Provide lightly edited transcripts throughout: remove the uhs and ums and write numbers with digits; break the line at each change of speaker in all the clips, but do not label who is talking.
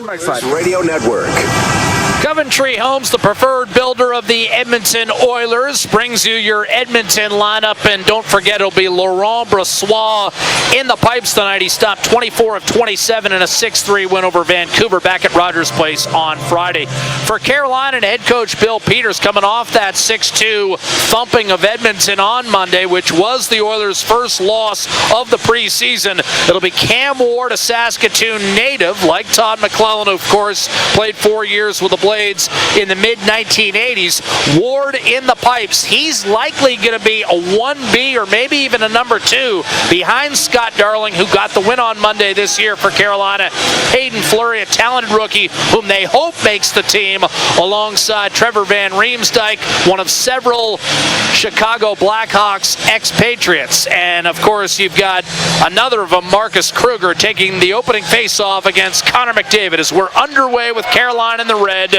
Radio Network.
Coventry Homes, the preferred builder of the Edmonton Oilers, brings you your Edmonton lineup. And don't forget, it'll be Laurent Brossoit in the pipes tonight. He stopped 24 of 27 in a 6-3 win over Vancouver back at Rogers Place on Friday. For Carolina, head coach Bill Peters coming off that 6-2 thumping of Edmonton on Monday, which was the Oilers' first loss of the preseason. It'll be Cam Ward, a Saskatoon native, like Todd McClellan, who, of course, played 4 years with the Blades in the mid-1980s. Ward in the pipes. He's likely going to be a 1B or maybe even a number 2 behind Scott Darling, who got the win on Monday this year for Carolina. Hayden Fleury, a talented rookie whom they hope makes the team, alongside Trevor Van Riemsdyk, one of several Chicago Blackhawks expatriates. And of course, you've got another of them, Marcus Kruger, taking the opening face-off against Connor McDavid, as we're underway with Carolina in the red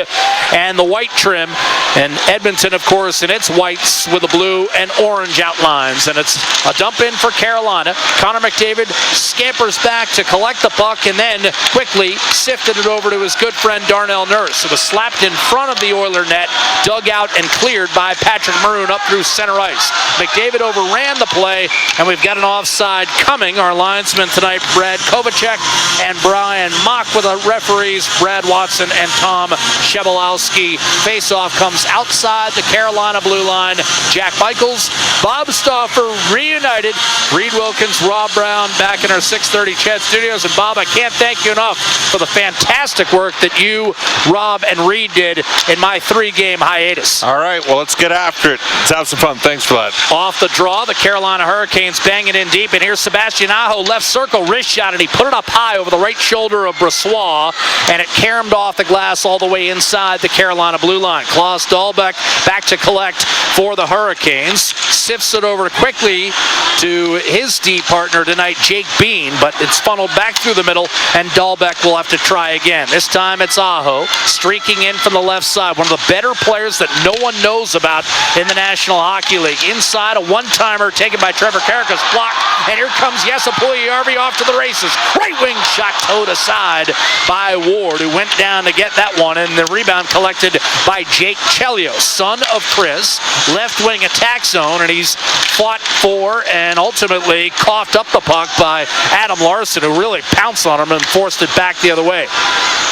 and the white trim, and Edmonton, of course, in its whites with the blue and orange outlines. And it's a dump in for Carolina. Connor McDavid scampers back to collect the puck and then quickly sifted it over to his good friend Darnell Nurse. It was slapped in front of the Oiler net, dug out and cleared by Patrick Maroon up through center ice. McDavid overran the play, and we've got an offside coming. Our linesmen tonight, Brad Kovacek and Brian Mock, with the referees Brad Watson and Tom Shebolowski. Face-off comes outside the Carolina blue line. Jack Michaels, Bob Stauffer reunited. Reed Wilkins, Rob Brown back in our 630 Ched studios. And Bob, I can't thank you enough for the fantastic work that you, Rob, and Reed did in my 3-game hiatus.
All right, well, let's get after it. Let's have some fun. Thanks for that.
Off the draw, the Carolina Hurricanes bang it in deep. And here's Sebastian Aho, left circle, wrist shot, and he put it up high over the right shoulder of Brossoit, and it caromed off the glass all the way inside the Carolina blue line. Klaus Dahlbeck back to collect for the Hurricanes. Sifts it over quickly to his D partner tonight, Jake Bean, but it's funneled back through the middle, and Dahlbeck will have to try again. This time it's Aho streaking in from the left side. One of the better players that no one knows about in the National Hockey League. Inside, a one-timer taken by Trevor Karaka's block, and here comes Jesse Puljujarvi off to the races. Right wing shot towed aside by Ward, who went down to get that one, and the rebound collected by Jake Chelios, son of Chris. Left wing attack zone, and he's fought for and ultimately coughed up the puck by Adam Larson, who really pounced on him and forced it back the other way.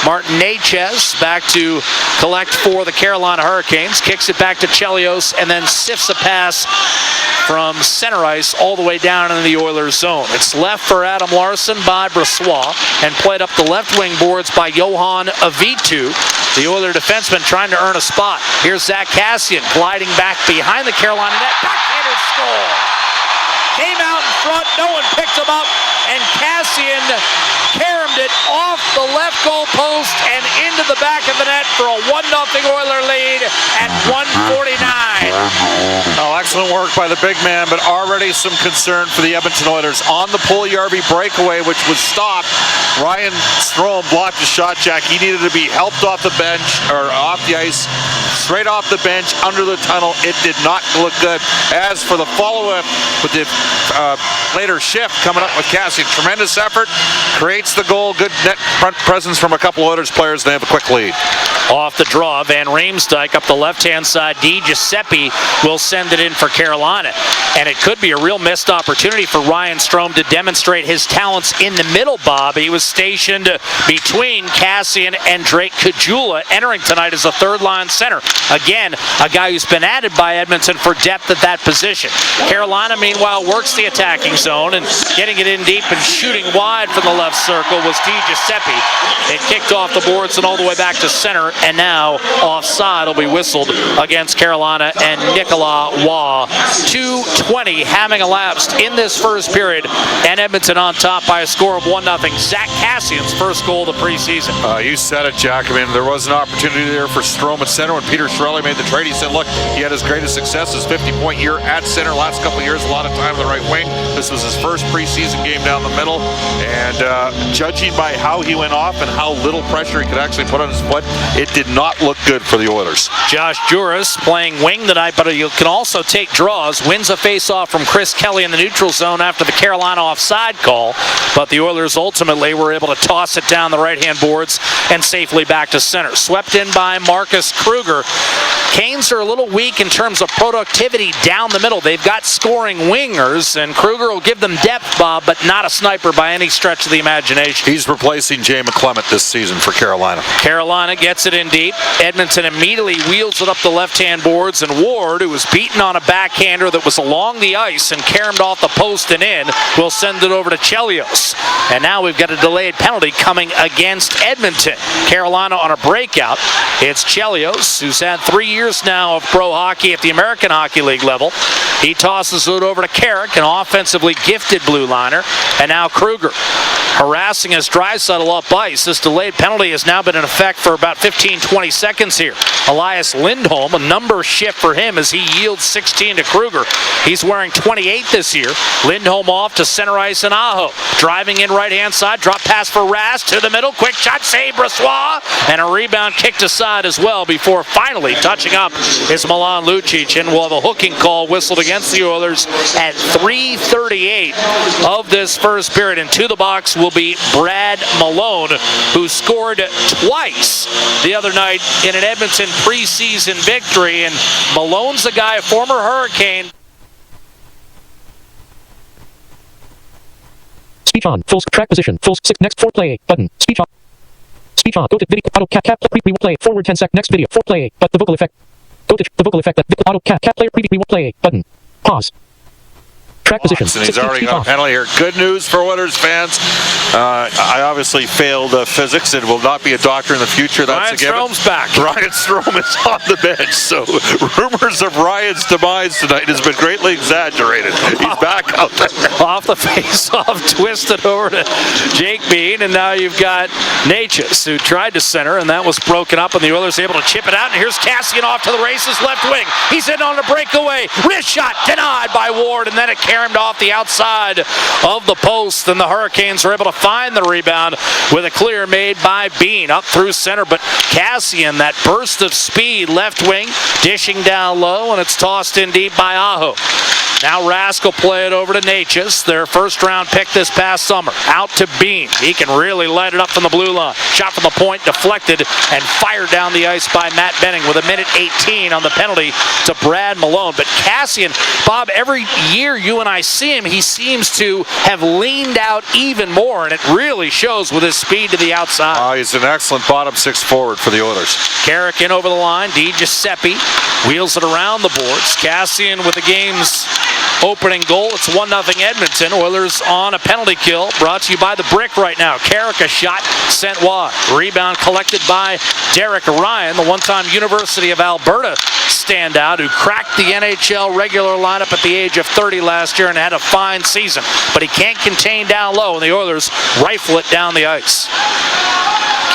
Martin Necas back to collect for the Carolina Hurricanes, kicks it back to Chelios, and then sifts a pass from center ice all the way down into the Oilers zone. It's left for Adam Larson by Brossoit, and played up the left wing boards by Johan Avitu, the Oiler defenseman trying to earn a spot. Here's Zach Kassian gliding back behind the Carolina net. Backhanded score. Came out in front, no one picked him up, and Kassian caromed it off the left goal post and into the back of the net for a 1-0 Oiler lead at 1:49.
Oh, excellent work by the big man, but already some concern for the Edmonton Oilers. On the Puljujarvi breakaway, which was stopped, Ryan Strome blocked a shot, Jack. He needed to be helped off the bench, or off the ice, straight off the bench, under the tunnel. It did not look good. As for the follow-up with the later shift coming up with Kassian, tremendous effort, creates the goal, good net front presence from a couple of Oilers players. They have a quick lead.
Off the draw, Van Riemsdyk up the left-hand side. Di Giuseppe will send it in for Carolina. And it could be a real missed opportunity for Ryan Strome to demonstrate his talents in the middle, Bob. He was stationed between Kassian and Drake Caggiula, entering tonight as a third-line center. Again, a guy who's been added by Edmonton for depth at that position. Carolina, meanwhile, works the attacking zone, and getting it in deep and shooting wide from the left circle was Di Giuseppe. It kicked off the boards and all the way back to center, and now offside will be whistled against Carolina and Nicolas Waugh. 2:20 having elapsed in this first period, and Edmonton on top by a score of 1-0. Zach Kassian's first goal of the preseason.
You said it, Jack. I mean, there was an opportunity there for Strome at center. When Peter Chiarelli made the trade, he said, look, he had his greatest success, his 50-point year at center. Last couple of years, a lot of time on the right wing. This was his first preseason game down the middle, and judging by how he went off and how little pressure he could actually put on his foot, it It did not look good for the Oilers.
Josh Juris playing wing tonight, but you can also take draws. Wins a face-off from Chris Kelly in the neutral zone after the Carolina offside call, but the Oilers ultimately were able to toss it down the right-hand boards and safely back to center. Swept in by Marcus Kruger. Canes are a little weak in terms of productivity down the middle. They've got scoring wingers, and Kruger will give them depth, Bob, but not a sniper by any stretch of the imagination.
He's replacing Jay McClement this season for Carolina.
Carolina gets it in deep. Edmonton immediately wheels it up the left-hand boards, and Ward, who was beaten on a backhander that was along the ice and caromed off the post and in, will send it over to Chelios. And now we've got a delayed penalty coming against Edmonton. Carolina on a breakout. It's Chelios, who's had 3 years now of pro hockey at the American Hockey League level. He tosses it over to Carrick, an offensively gifted blue liner. And now Kruger harassing his Draisaitl up ice. This delayed penalty has now been in effect for about 15-20 seconds here. Elias Lindholm, a number shift for him as he yields 16 to Kruger. He's wearing 28 this year. Lindholm off to center ice and Aho. Driving in right-hand side, drop pass for Rask to the middle. Quick shot, save Brossoit. And a rebound kicked aside as well before finally touching up is Milan Lucic. And we'll have a hooking call whistled against the Oilers at 3:38 of this first period. And to the box will be Brad Malone, who scored twice the other night in an Edmonton preseason victory. And Malone's a guy, a former Hurricane.
Speech on. Full track position. Full 6. Next 4 play 8. Button. Speech on. Speech on. Go to video. Auto cap preview play. Forward 10 sec. Next video. 4 play 8. But the vocal effect. Go to the vocal effect. Auto cap player preview play 8. Button. Pause. Track position.
And he's already got a penalty here. Good news for Oilers fans. I obviously failed physics and will not be a doctor in the future. That's
Ryan
a given.
Strom's back.
Ryan Strome is on the bench, so rumors of Ryan's demise tonight has been greatly exaggerated. He's back out there.
Off the face-off, twisted over to Jake Bean, and now you've got Natchez, who tried to center, and that was broken up, and the Oilers able to chip it out, and here's Cassian off to the races, left wing. He's in on a breakaway. Wrist shot denied by Ward, and then it caromed off the outside of the post, and the Hurricanes are able to find the rebound with a clear made by Bean up through center, but Cassian, that burst of speed, left wing, dishing down low, and it's tossed in deep by Aho. Now Rask will play it over to Natchez, their first-round pick this past summer. Out to Bean. He can really light it up from the blue line. Shot from the point, deflected, and fired down the ice by Matt Benning with 1:18 on the penalty to Brad Malone. But Cassian, Bob, every year you and I see him, he seems to have leaned out even more, and it really shows with his speed to the outside.
He's an excellent bottom six forward for the Oilers.
Carrick in over the line. Di Giuseppe wheels it around the boards. Cassian with the game's opening goal. It's 1-0 Edmonton. Oilers on a penalty kill. Brought to you by the Brick right now. Carrick a shot sent wide. Rebound collected by Derek Ryan, the one-time University of Alberta standout who cracked the NHL regular lineup at the age of 30 last year and had a fine season. But he can't contain down low, and the Oilers rifle it down the ice.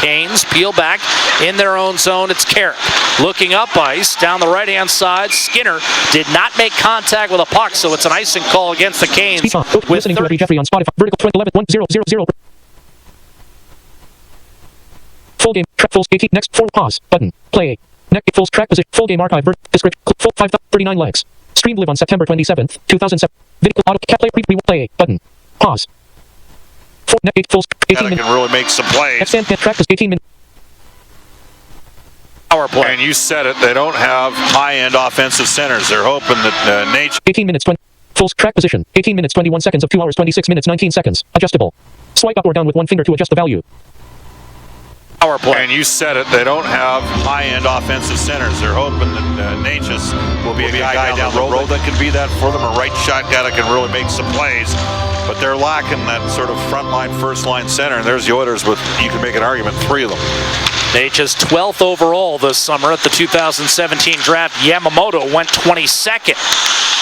Canes peel back in their own zone. It's Carrick looking up ice down the right-hand side. Skinner did not make contact with a puck, so it's an icing call against the Canes.
Speech on. Listening to Eddie Jeffrey on Spotify. Vertical 2011-1000. Full game. Track full 18. Next 4 pause. Button. Play. Next full track position. Full game archive. Description. Full 5:39 legs. Streamed live on September 27th, 2007. Video auto cap player preview play. Button. Pause. 4 net 8 full 18 minutes.
Can really make some plays.
Extend track was 18 minutes.
Power play.
And you said it, they don't have high-end offensive centers. They're hoping that Natchez
18 minutes 20. Full track position. 18 minutes 21 seconds of 2 hours 26 minutes 19 seconds. Adjustable. Swipe up or down with one finger to adjust the value.
Power play.
And you said it, they don't have high-end offensive centers. They're hoping that Natchez will be a guy down the road that can be that for them, a right shot guy that can really make some plays. But they're lacking that sort of front-line, first-line center, and there's the Oilers with, you can make an argument, 3 of them.
Natchez 12th overall this summer at the 2017 draft. Yamamoto went 22nd.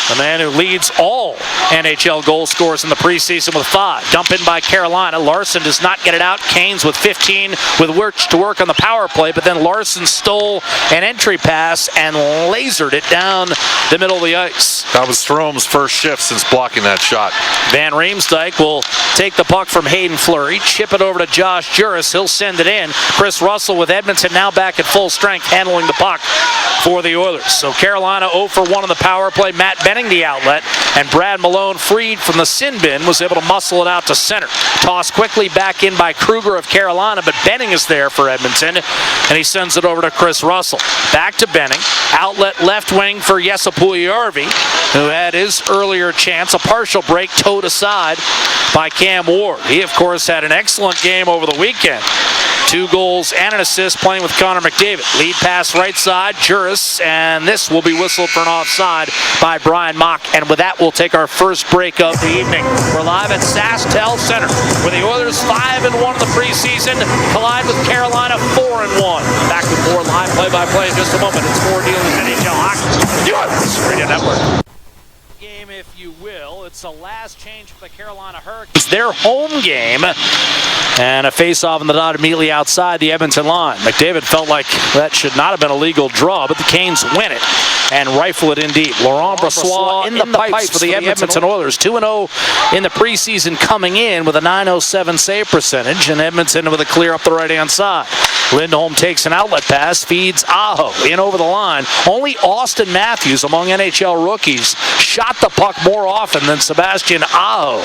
The man who leads all NHL goal scorers in the preseason with 5. Dump in by Carolina. Larson does not get it out. Canes with 15 with work to work on the power play, but then Larson stole an entry pass and lasered it down the middle of the ice.
That was Strome's first shift since blocking that shot.
Van Riemsdyk will take the puck from Hayden Fleury, chip it over to Josh Juris. He'll send it in. Chris Russell with Edmonton now back at full strength, handling the puck for the Oilers. So Carolina 0 for 1 on the power play. Matt Benning the outlet, and Brad Malone, freed from the sin bin, was able to muscle it out to center. Tossed quickly back in by Kruger of Carolina, but Benning is there for Edmonton, and he sends it over to Chris Russell. Back to Benning. Outlet left wing for Jesse Puljujärvi, who had his earlier chance. A partial break towed aside by Cam Ward. He, of course, had an excellent game over the weekend. 2 goals and an assist playing with Connor McDavid. Lead pass right side, Juris, and this will be whistled for an offside by Brian Mock. And with that, we'll take our first break of the evening. We're live at SaskTel Center, where the Oilers 5-1 in the preseason collide with Carolina 4-1. Back with more live play-by-play in just a moment. It's more deals NHL hockey. Radio Network. Game, if you will. It's the last change for the Carolina Hurricanes. Their home game, and a face-off in the dot immediately outside the Edmonton line. McDavid felt like that should not have been a legal draw, but the Canes win it and rifle it indeed. Laurent Brossoit in the pipes for the Edmonton Oilers. 2-0 in the preseason, coming in with a .907 save percentage, and Edmonton with a clear up the right-hand side. Lindholm takes an outlet pass, feeds Aho in over the line. Only Austin Matthews among NHL rookies shot the puck more often than Sebastian Aho.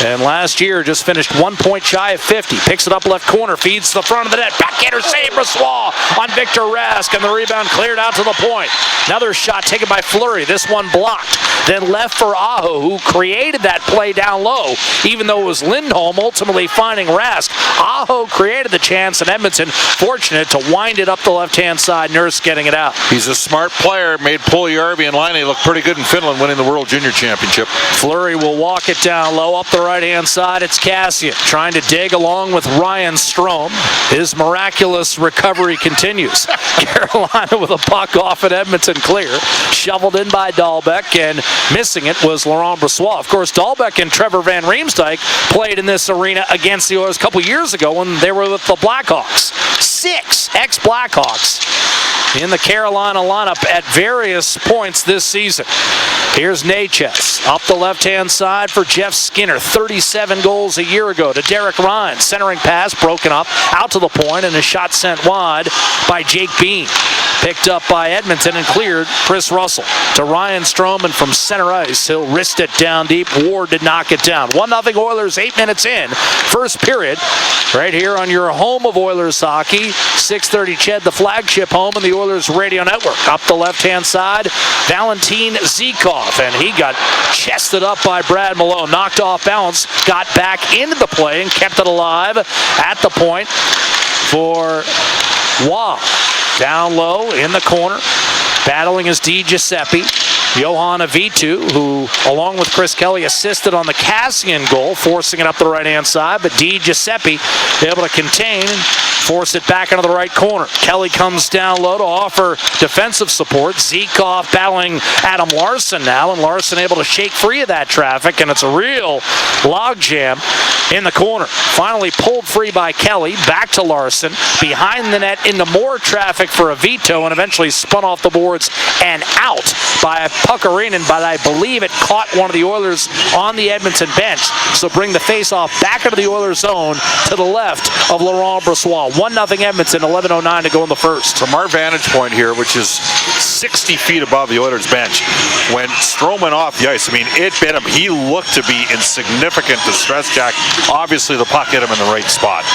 And last year just finished 1 point shy of 50. Picks it up left corner, feeds to the front of the net. Backhander save, Brossoit on Victor Rask, and the rebound cleared out to the point. Another shot taken by Fleury, this one blocked. Then left for Aho, who created that play down low, even though it was Lindholm ultimately finding Rask. Aho created the chance, and Edmonton fortunate to wind it up the left-hand side. Nurse getting it out.
He's a smart player, made Puljujärvi and Laine look pretty good in Finland, winning the World Junior Championship.
Fleury will walk it down low up the right-hand side. It's Kassian trying to dig along with Ryan Strome. His miraculous recovery continues. Carolina with a puck off at Edmonton clear. Shoveled in by Dahlbeck, and missing it was Laurent Brossoit. Of course, Dahlbeck and Trevor Van Riemsdyk played in this arena against the Oilers a couple years ago when they were with the Blackhawks. 6 ex-Blackhawks in the Carolina lineup at various points this season. Here's Necas up the left-hand side for Jeff Skinner. 37 goals a year ago to Derek Ryan. Centering pass broken up out to the point, and a shot sent wide by Jake Bean. Picked up by Edmonton and cleared Chris Russell to Ryan Strome, and from center ice he'll wrist it down deep. Ward did knock it down. 1-0 Oilers, 8 minutes in. First period right here on your home of Oilers hockey. 630 Ched, the flagship home in the Oilers radio network. Up the left-hand side, Valentin Zykov, and he got chested up by Brad Malone. Knocked off balance, got back into the play and kept it alive at the point for Waugh. Down low in the corner, battling is Di Giuseppe. Johan Avitu, who, along with Chris Kelly, assisted on the Kassian goal, forcing it up the right-hand side, but Di Giuseppe able to contain and force it back into the right corner. Kelly comes down low to offer defensive support. Zykov battling Adam Larson now, and Larson able to shake free of that traffic, and it's a real logjam in the corner. Finally pulled free by Kelly, back to Larson, behind the net into more traffic for Avito, and eventually spun off the boards and out by Puckarinen, but I believe it caught one of the Oilers on the Edmonton bench. So bring the face-off back into the Oilers zone to the left of Laurent Brossoit. 1-0 Edmonton, 11:09 to go in the first.
From our vantage point here, which is 60 feet above the Oilers bench, when Strome went off the ice, I mean, it bit him. He looked to be in significant distress, Jack. Obviously, the puck hit him in the right spot.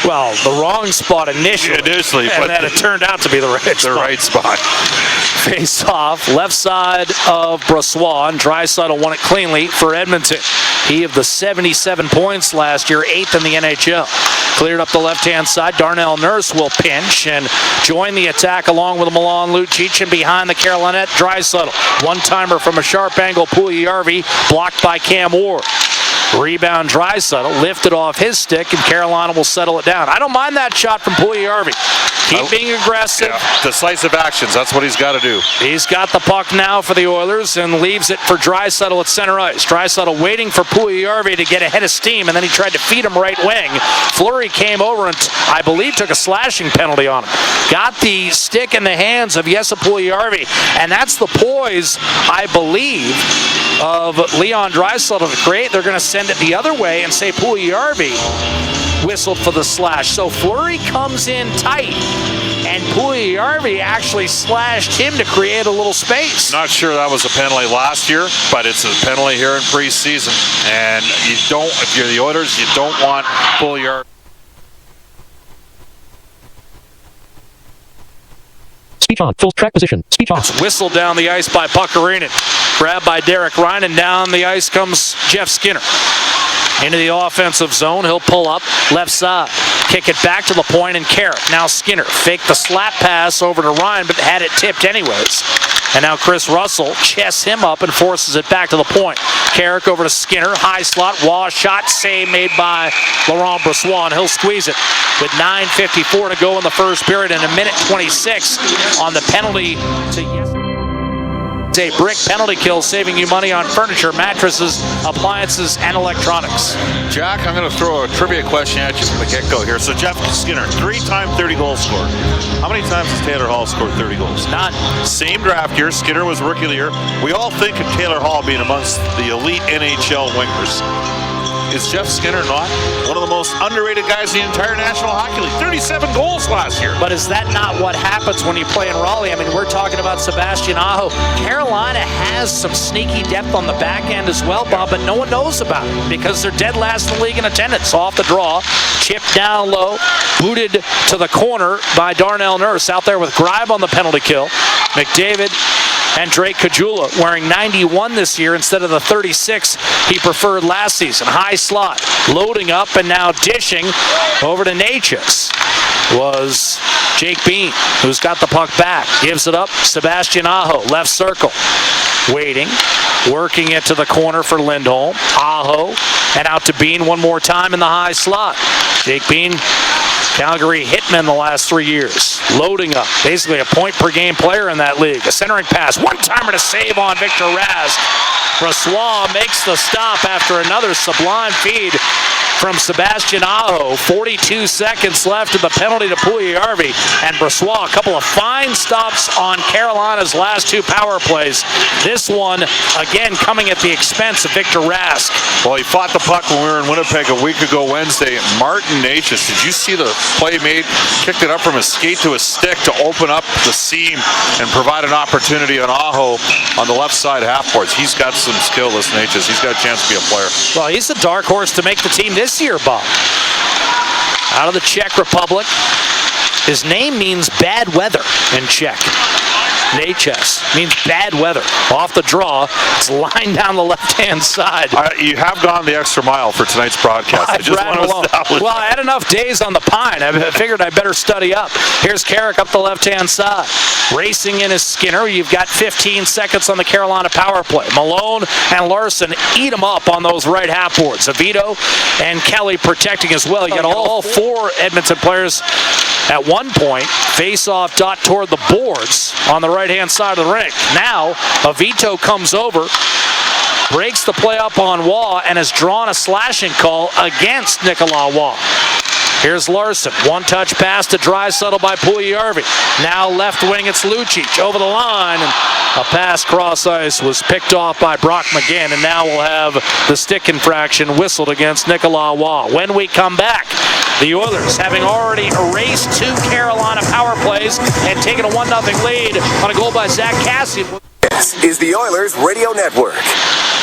Well, the wrong spot initially,
but
then it turned out to be the right spot. Face off, left side of Brossoit, and Draisaitl won it cleanly for Edmonton. He of the 77 points last year, 8th in the NHL. Cleared up the left-hand side. Darnell Nurse will pinch and join the attack along with Milan Lucic, and behind the Carolina net, Draisaitl. One-timer from a sharp angle, Puljujärvi, blocked by Cam Ward. Rebound Draisaitl, lifted off his stick, and Carolina will settle it down. I don't mind that shot from Puljujärvi. Keep being aggressive.
Yeah. Decisive actions, that's what he's got to do.
He's got the puck now for the Oilers and leaves it for Draisaitl at center ice. Draisaitl waiting for Puljujärvi to get ahead of steam, and then he tried to feed him right wing. Fleury came over and I believe took a slashing penalty on him. Got the stick in the hands of Jesse Puljujärvi, and that's the poise, I believe, of Leon Draisaitl to create. They're going to send it the other way and say Puljujärvi whistled for the slash. So Fleury comes in tight, and Puljujarvi actually slashed him to create a little space.
Not sure that was a penalty last year, but it's a penalty here in preseason. And you don't, if you're the Oilers, you don't want Puljujarvi.
Speech on. Full track position. Speech off.
It's whistled down the ice by Puckarinen. Grabbed by Derek Ryan, and down the ice comes Jeff Skinner. Into the offensive zone, he'll pull up left side, kick it back to the point, and Carrick. Now Skinner faked the slap pass over to Ryan, but had it tipped anyways. And now Chris Russell chests him up and forces it back to the point. Carrick over to Skinner, high slot, Waugh shot, save made by Laurent Brossoit, and he'll squeeze it with 9:54 to go in the first period and a minute 26 on the penalty to yesterday. A brick penalty kill, saving you money on furniture, mattresses, appliances, and electronics.
Jack, I'm going to throw a trivia question at you from the get-go here. So Jeff Skinner, 3-time 30-goal scorer. How many times has Taylor Hall scored 30 goals?
None.
Same draft year. Skinner was Rookie of the Year. We all think of Taylor Hall being amongst the elite NHL wingers. Is Jeff Skinner not one of the most underrated guys in the entire National Hockey League? 37 goals last year.
But is that not what happens when you play in Raleigh? I mean, we're talking about Sebastian Aho. Carolina has some sneaky depth on the back end as well, Bob, but no one knows about it because they're dead last in the league in attendance. Off the draw, chipped down low, booted to the corner by Darnell Nurse out there with Grybe on the penalty kill. McDavid and Drake Caggiula wearing 91 this year instead of the 36 he preferred last season. High slot, loading up and now dishing over to Necas was Jake Bean, who's got the puck back. Gives it up, Sebastian Aho, left circle. Waiting, working it to the corner for Lindholm. Aho, and out to Bean one more time in the high slot. Jake Bean, Calgary hitman the last 3 years. Loading up, basically a point-per-game player in that league. A centering pass, one-timer to save on Victor Rask. Brossoit makes the stop after another sublime feed from Sebastian Aho. 42 seconds left of the penalty to Puljujarvi. And Brossoit, a couple of fine stops on Carolina's last two power plays. This one, again, coming at the expense of Victor Rask.
Well, he fought the puck when we were in Winnipeg a week ago Wednesday. Martin Necas, did you see the play made? Kicked it up from his skate to his stick to open up the seam and provide an opportunity on Aho on the left side half boards. He's got some skill, this Necas. He's got a chance to be a player.
Well, he's a dark horse to make the team this year, Bob. Out of the Czech Republic. His name means bad weather in Czech. Necas means bad weather. Off the draw, it's lined down the left-hand side.
You have gone the extra mile for tonight's broadcast. I just want to establish.
Well, I had enough days on the pine. I figured I better study up. Here's Carrick up the left-hand side. Racing in is Skinner. You've got 15 seconds on the Carolina power play. Malone and Larson eat them up on those right half boards. Avito and Kelly protecting as well. You got all four Edmonton players at one point face off dot toward the boards on the right-hand side of the rink. Now, Avito comes over, breaks the play up on Waugh, and has drawn a slashing call against Nicolas Waugh. Here's Larson. One-touch pass to Draisaitl by Puljujarvi. Now left wing, it's Lucic over the line. And a pass cross ice was picked off by Brock McGinn. And now we'll have the stick infraction whistled against Nicolas Waugh. When we come back, the Oilers, having already erased two Carolina power plays and taken a 1-0 lead on a goal by Zach Cassian.
This is the Oilers Radio Network.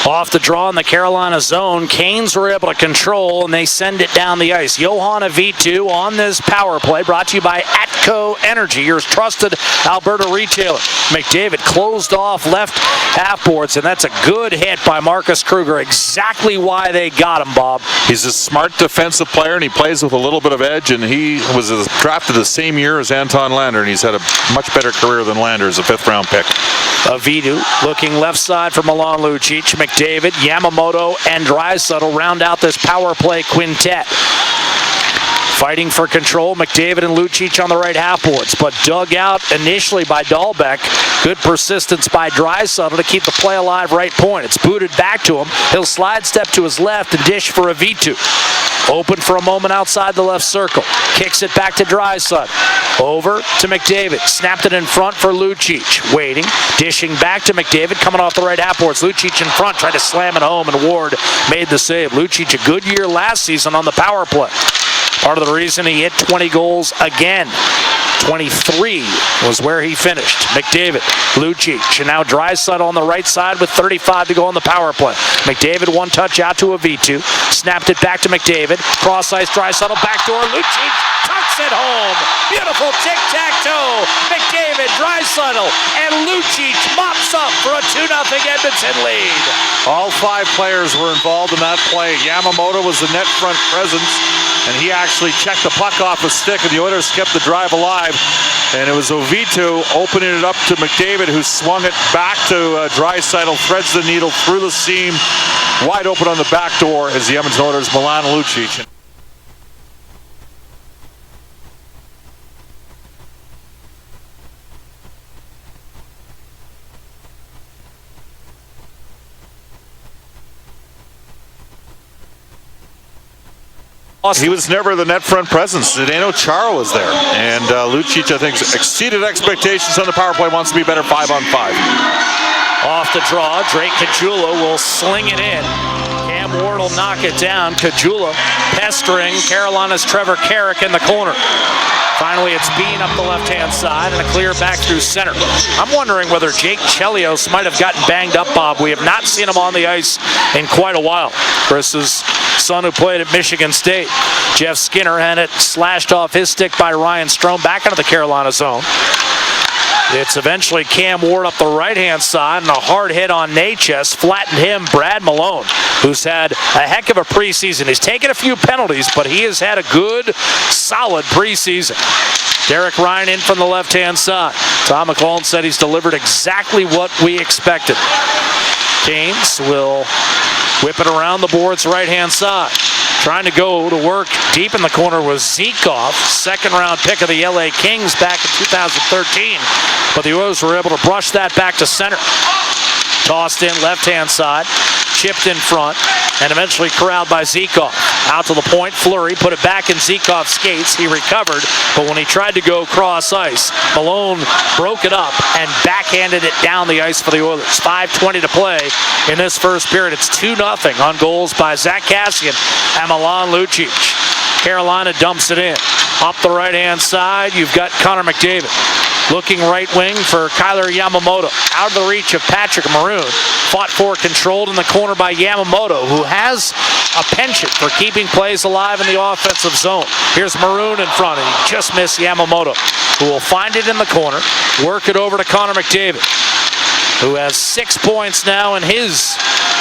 Off the draw in the Carolina zone, Canes were able to control, and they send it down the ice. Johan Avitu on this power play, brought to you by Atco Energy, your trusted Alberta retailer. McDavid closed off left half boards, and that's a good hit by Marcus Kruger. Exactly why they got him, Bob.
He's a smart defensive player, and he plays with a little bit of edge, and he was drafted the same year as Anton Lander, and he's had a much better career than Lander as a 5th-round pick.
Avitu looking left side for Milan Lucic. McDavid, Yamamoto, and Draisaitl round out this power play quintet. Fighting for control, McDavid and Lucic on the right half boards, but dug out initially by Dahlbeck. Good persistence by Draisaitl to keep the play alive right point. It's booted back to him. He'll slide step to his left and dish for Avitu. Open for a moment outside the left circle. Kicks it back to Draisaitl. Over to McDavid. Snapped it in front for Lucic. Waiting. Dishing back to McDavid. Coming off the right half boards. Lucic in front. Tried to slam it home, and Ward made the save. Lucic, a good year last season on the power play. Part of the reason he hit 20 goals again. 23 was where he finished. McDavid, Lucic, and now Draisaitl on the right side with 35 to go on the power play. McDavid one touch out to a V2. Snapped it back to McDavid. Cross ice, Draisaitl, backdoor. Lucic tucks it home. Beautiful tic-tac-toe. McDavid, Draisaitl, and Lucic mops up for a 2-0 Edmonton lead.
All 5 players were involved in that play. Yamamoto was the net front presence, and he actually checked the puck off his stick, and the Oilers kept the drive alive. And it was Oviedo opening it up to McDavid, who swung it back to Draisaitl, threads the needle through the seam, wide open on the back door as the Edmonton Oilers, Milan Lucic. He was never the net front presence. Zdeno Chara was there. And Lucic, I think, exceeded expectations on the power play, wants to be better 5-on-5.
Off the draw, Drake Caggiula will sling it in. Cam Ward will knock it down. Caggiula pestering Carolina's Trevor Carrick in the corner. Finally, it's Bean up the left-hand side and a clear back through center. I'm wondering whether Jake Chelios might have gotten banged up, Bob. We have not seen him on the ice in quite a while. Chris's son who played at Michigan State. Jeff Skinner had it slashed off his stick by Ryan Strome back into the Carolina zone. It's eventually Cam Ward up the right-hand side, and a hard hit on Natchez flattened him, Brad Malone, who's had a heck of a preseason. He's taken a few penalties, but he has had a good, solid preseason. Derek Ryan in from the left-hand side. Tom McClellan said he's delivered exactly what we expected. Canes will whip it around the boards right-hand side. Trying to go to work deep in the corner was Zykov, second-round pick of the LA Kings back in 2013. But the Oilers were able to brush that back to center. Tossed in left-hand side, chipped in front, and eventually corralled by Zykov. Out to the point, Fleury put it back in Zykov's skates. He recovered, but when he tried to go cross ice, Malone broke it up and backhanded it down the ice for the Oilers. 5:20 to play in this first period. It's 2-0 on goals by Zach Kassian and Milan Lucic. Carolina dumps it in. Up the right-hand side, you've got Connor McDavid. Looking right wing for Kyler Yamamoto. Out of the reach of Patrick Maroon. Fought for, controlled in the corner by Yamamoto, who has a penchant for keeping plays alive in the offensive zone. Here's Maroon in front, and he just missed Yamamoto, who will find it in the corner, work it over to Connor McDavid, who has 6 points now in his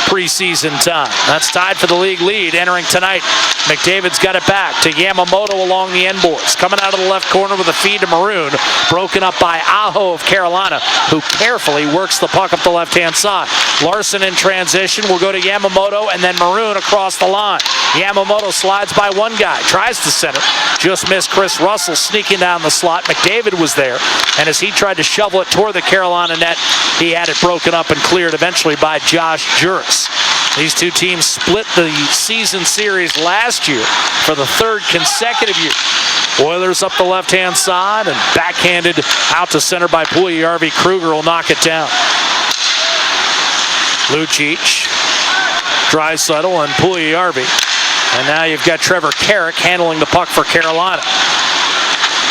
preseason time. That's tied for the league lead entering tonight. McDavid's got it back to Yamamoto along the end boards. Coming out of the left corner with a feed to Maroon. Broken up by Aho of Carolina, who carefully works the puck up the left-hand side. Larson in transition will go to Yamamoto and then Maroon across the line. Yamamoto slides by one guy, tries to center. Just missed Chris Russell sneaking down the slot. McDavid was there, and as he tried to shovel it toward the Carolina net, he had it broken up and cleared eventually by Josh Juris. These two teams split the season series last year for the third consecutive year. Oilers up the left-hand side and backhanded out to center by Puljujarvi. Kruger will knock it down. Lucic, Draisaitl, and Puljujarvi. And now you've got Trevor Carrick handling the puck for Carolina.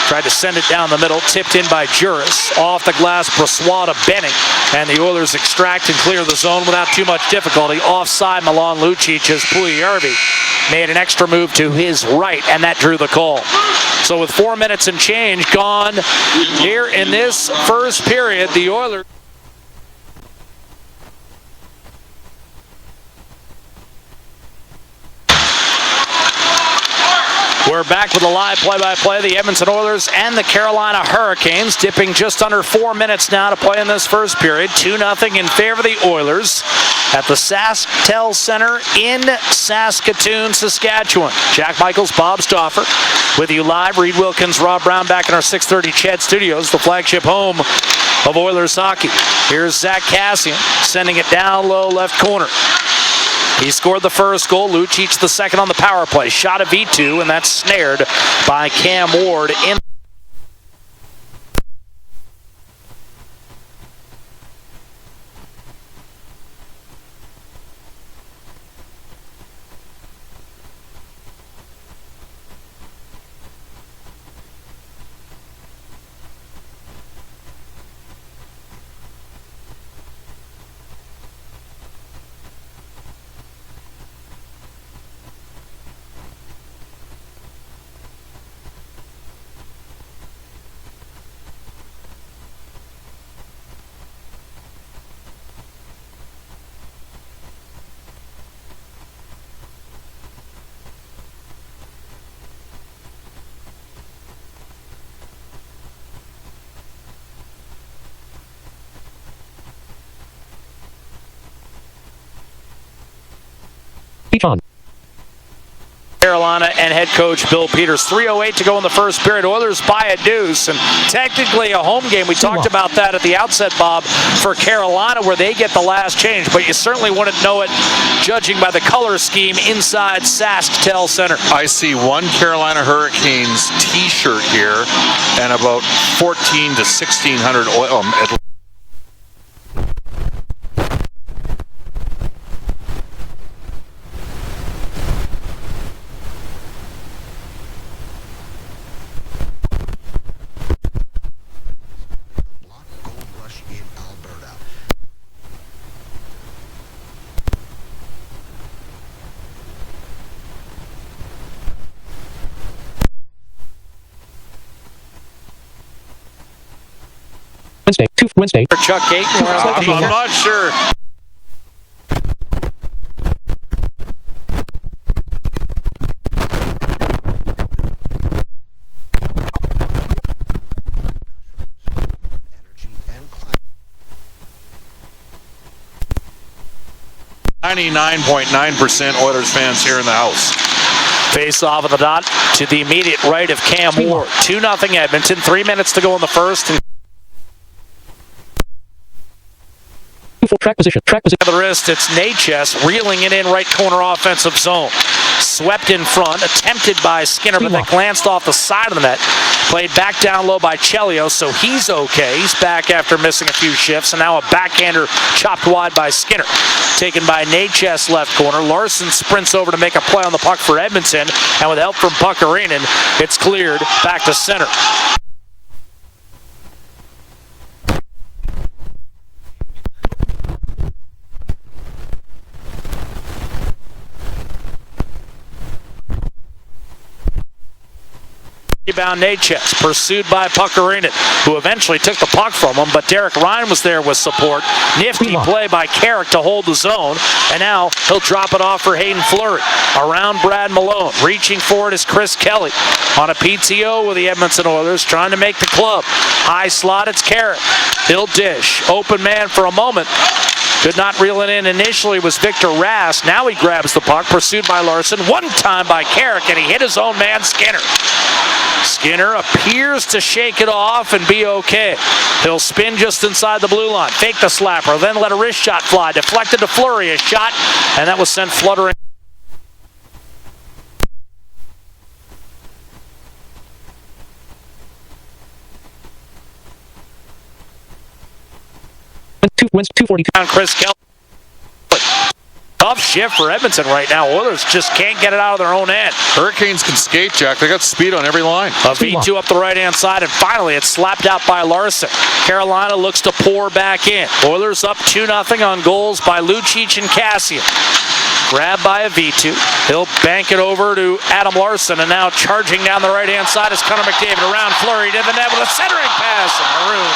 Tried to send it down the middle, tipped in by Juris. Off the glass, Brossoit to Benning. And the Oilers extract and clear the zone without too much difficulty. Offside, Milan Lucic as Puljujarvi made an extra move to his right, and that drew the call. So with 4 minutes and change gone here in this first period, the Oilers... We're back with a live play-by-play. The Edmonton Oilers and the Carolina Hurricanes dipping just under 4 minutes now to play in this first period. 2-0 in favor of the Oilers at the SaskTel Center in Saskatoon, Saskatchewan. Jack Michaels, Bob Stauffer with you live. Reed Wilkins, Rob Brown back in our 630 CHED Studios, the flagship home of Oilers hockey. Here's Zach Kassian sending it down low left corner. He scored the first goal. Lucic the second on the power play. Shot a V2, and that's snared by Cam Ward in. and head coach Bill Peters. 3:08 to go in the first period. Oilers by a deuce, and technically a home game. We talked about that at the outset, Bob, for Carolina, where they get the last change, but you certainly wouldn't know it judging by the color scheme inside SaskTel Center.
I see one Carolina Hurricanes t-shirt here and about 14 to 1,600 oil.
Wednesday.
For Chuck Gayton,
I'm not sure. .9% Oilers fans here in the house.
Face off of the dot to the immediate right of Cam Ward. 2-0 Edmonton. 3 minutes to go in the first.
Track position.
The wrist, it's Natchez reeling it in right corner offensive zone. Swept in front, attempted by Skinner, but then glanced off the side of the net. Played back down low by Chelios, so he's okay. He's back after missing a few shifts, and now a backhander chopped wide by Skinner. Taken by Natchez left corner. Larson sprints over to make a play on the puck for Edmonton, and with help from Puckarinen, it's cleared back to center. Rebound Natchez, pursued by Puckarinen, who eventually took the puck from him, but Derek Ryan was there with support. Nifty play by Carrick to hold the zone, and now he'll drop it off for Hayden Fleury. Around Brad Malone, reaching for it is Chris Kelly on a PTO with the Edmonton Oilers, trying to make the club. High slot, it's Carrick. He'll dish. Open man for a moment. Could not reel it in initially was Victor Rask. Now he grabs the puck, pursued by Larson. One time by Carrick, and he hit his own man, Skinner. Skinner appears to shake it off and be okay. He'll spin just inside the blue line, fake the slapper, then let a wrist shot fly. Deflected to Fleury, a shot, and that was sent fluttering.
Wins 242.
On Chris Kelly. Tough shift for Edmonton right now. Oilers just can't get it out of their own end.
Hurricanes can skate, Jack. They got speed on every line.
A V2 up the right-hand side, and finally it's slapped out by Larson. Carolina looks to pour back in. Oilers up 2-0 on goals by Lucic and Cassian. Grabbed by a V2. He'll bank it over to Adam Larson, and now charging down the right-hand side is Connor McDavid. Around Fleury to the net with a centering pass, and Maroon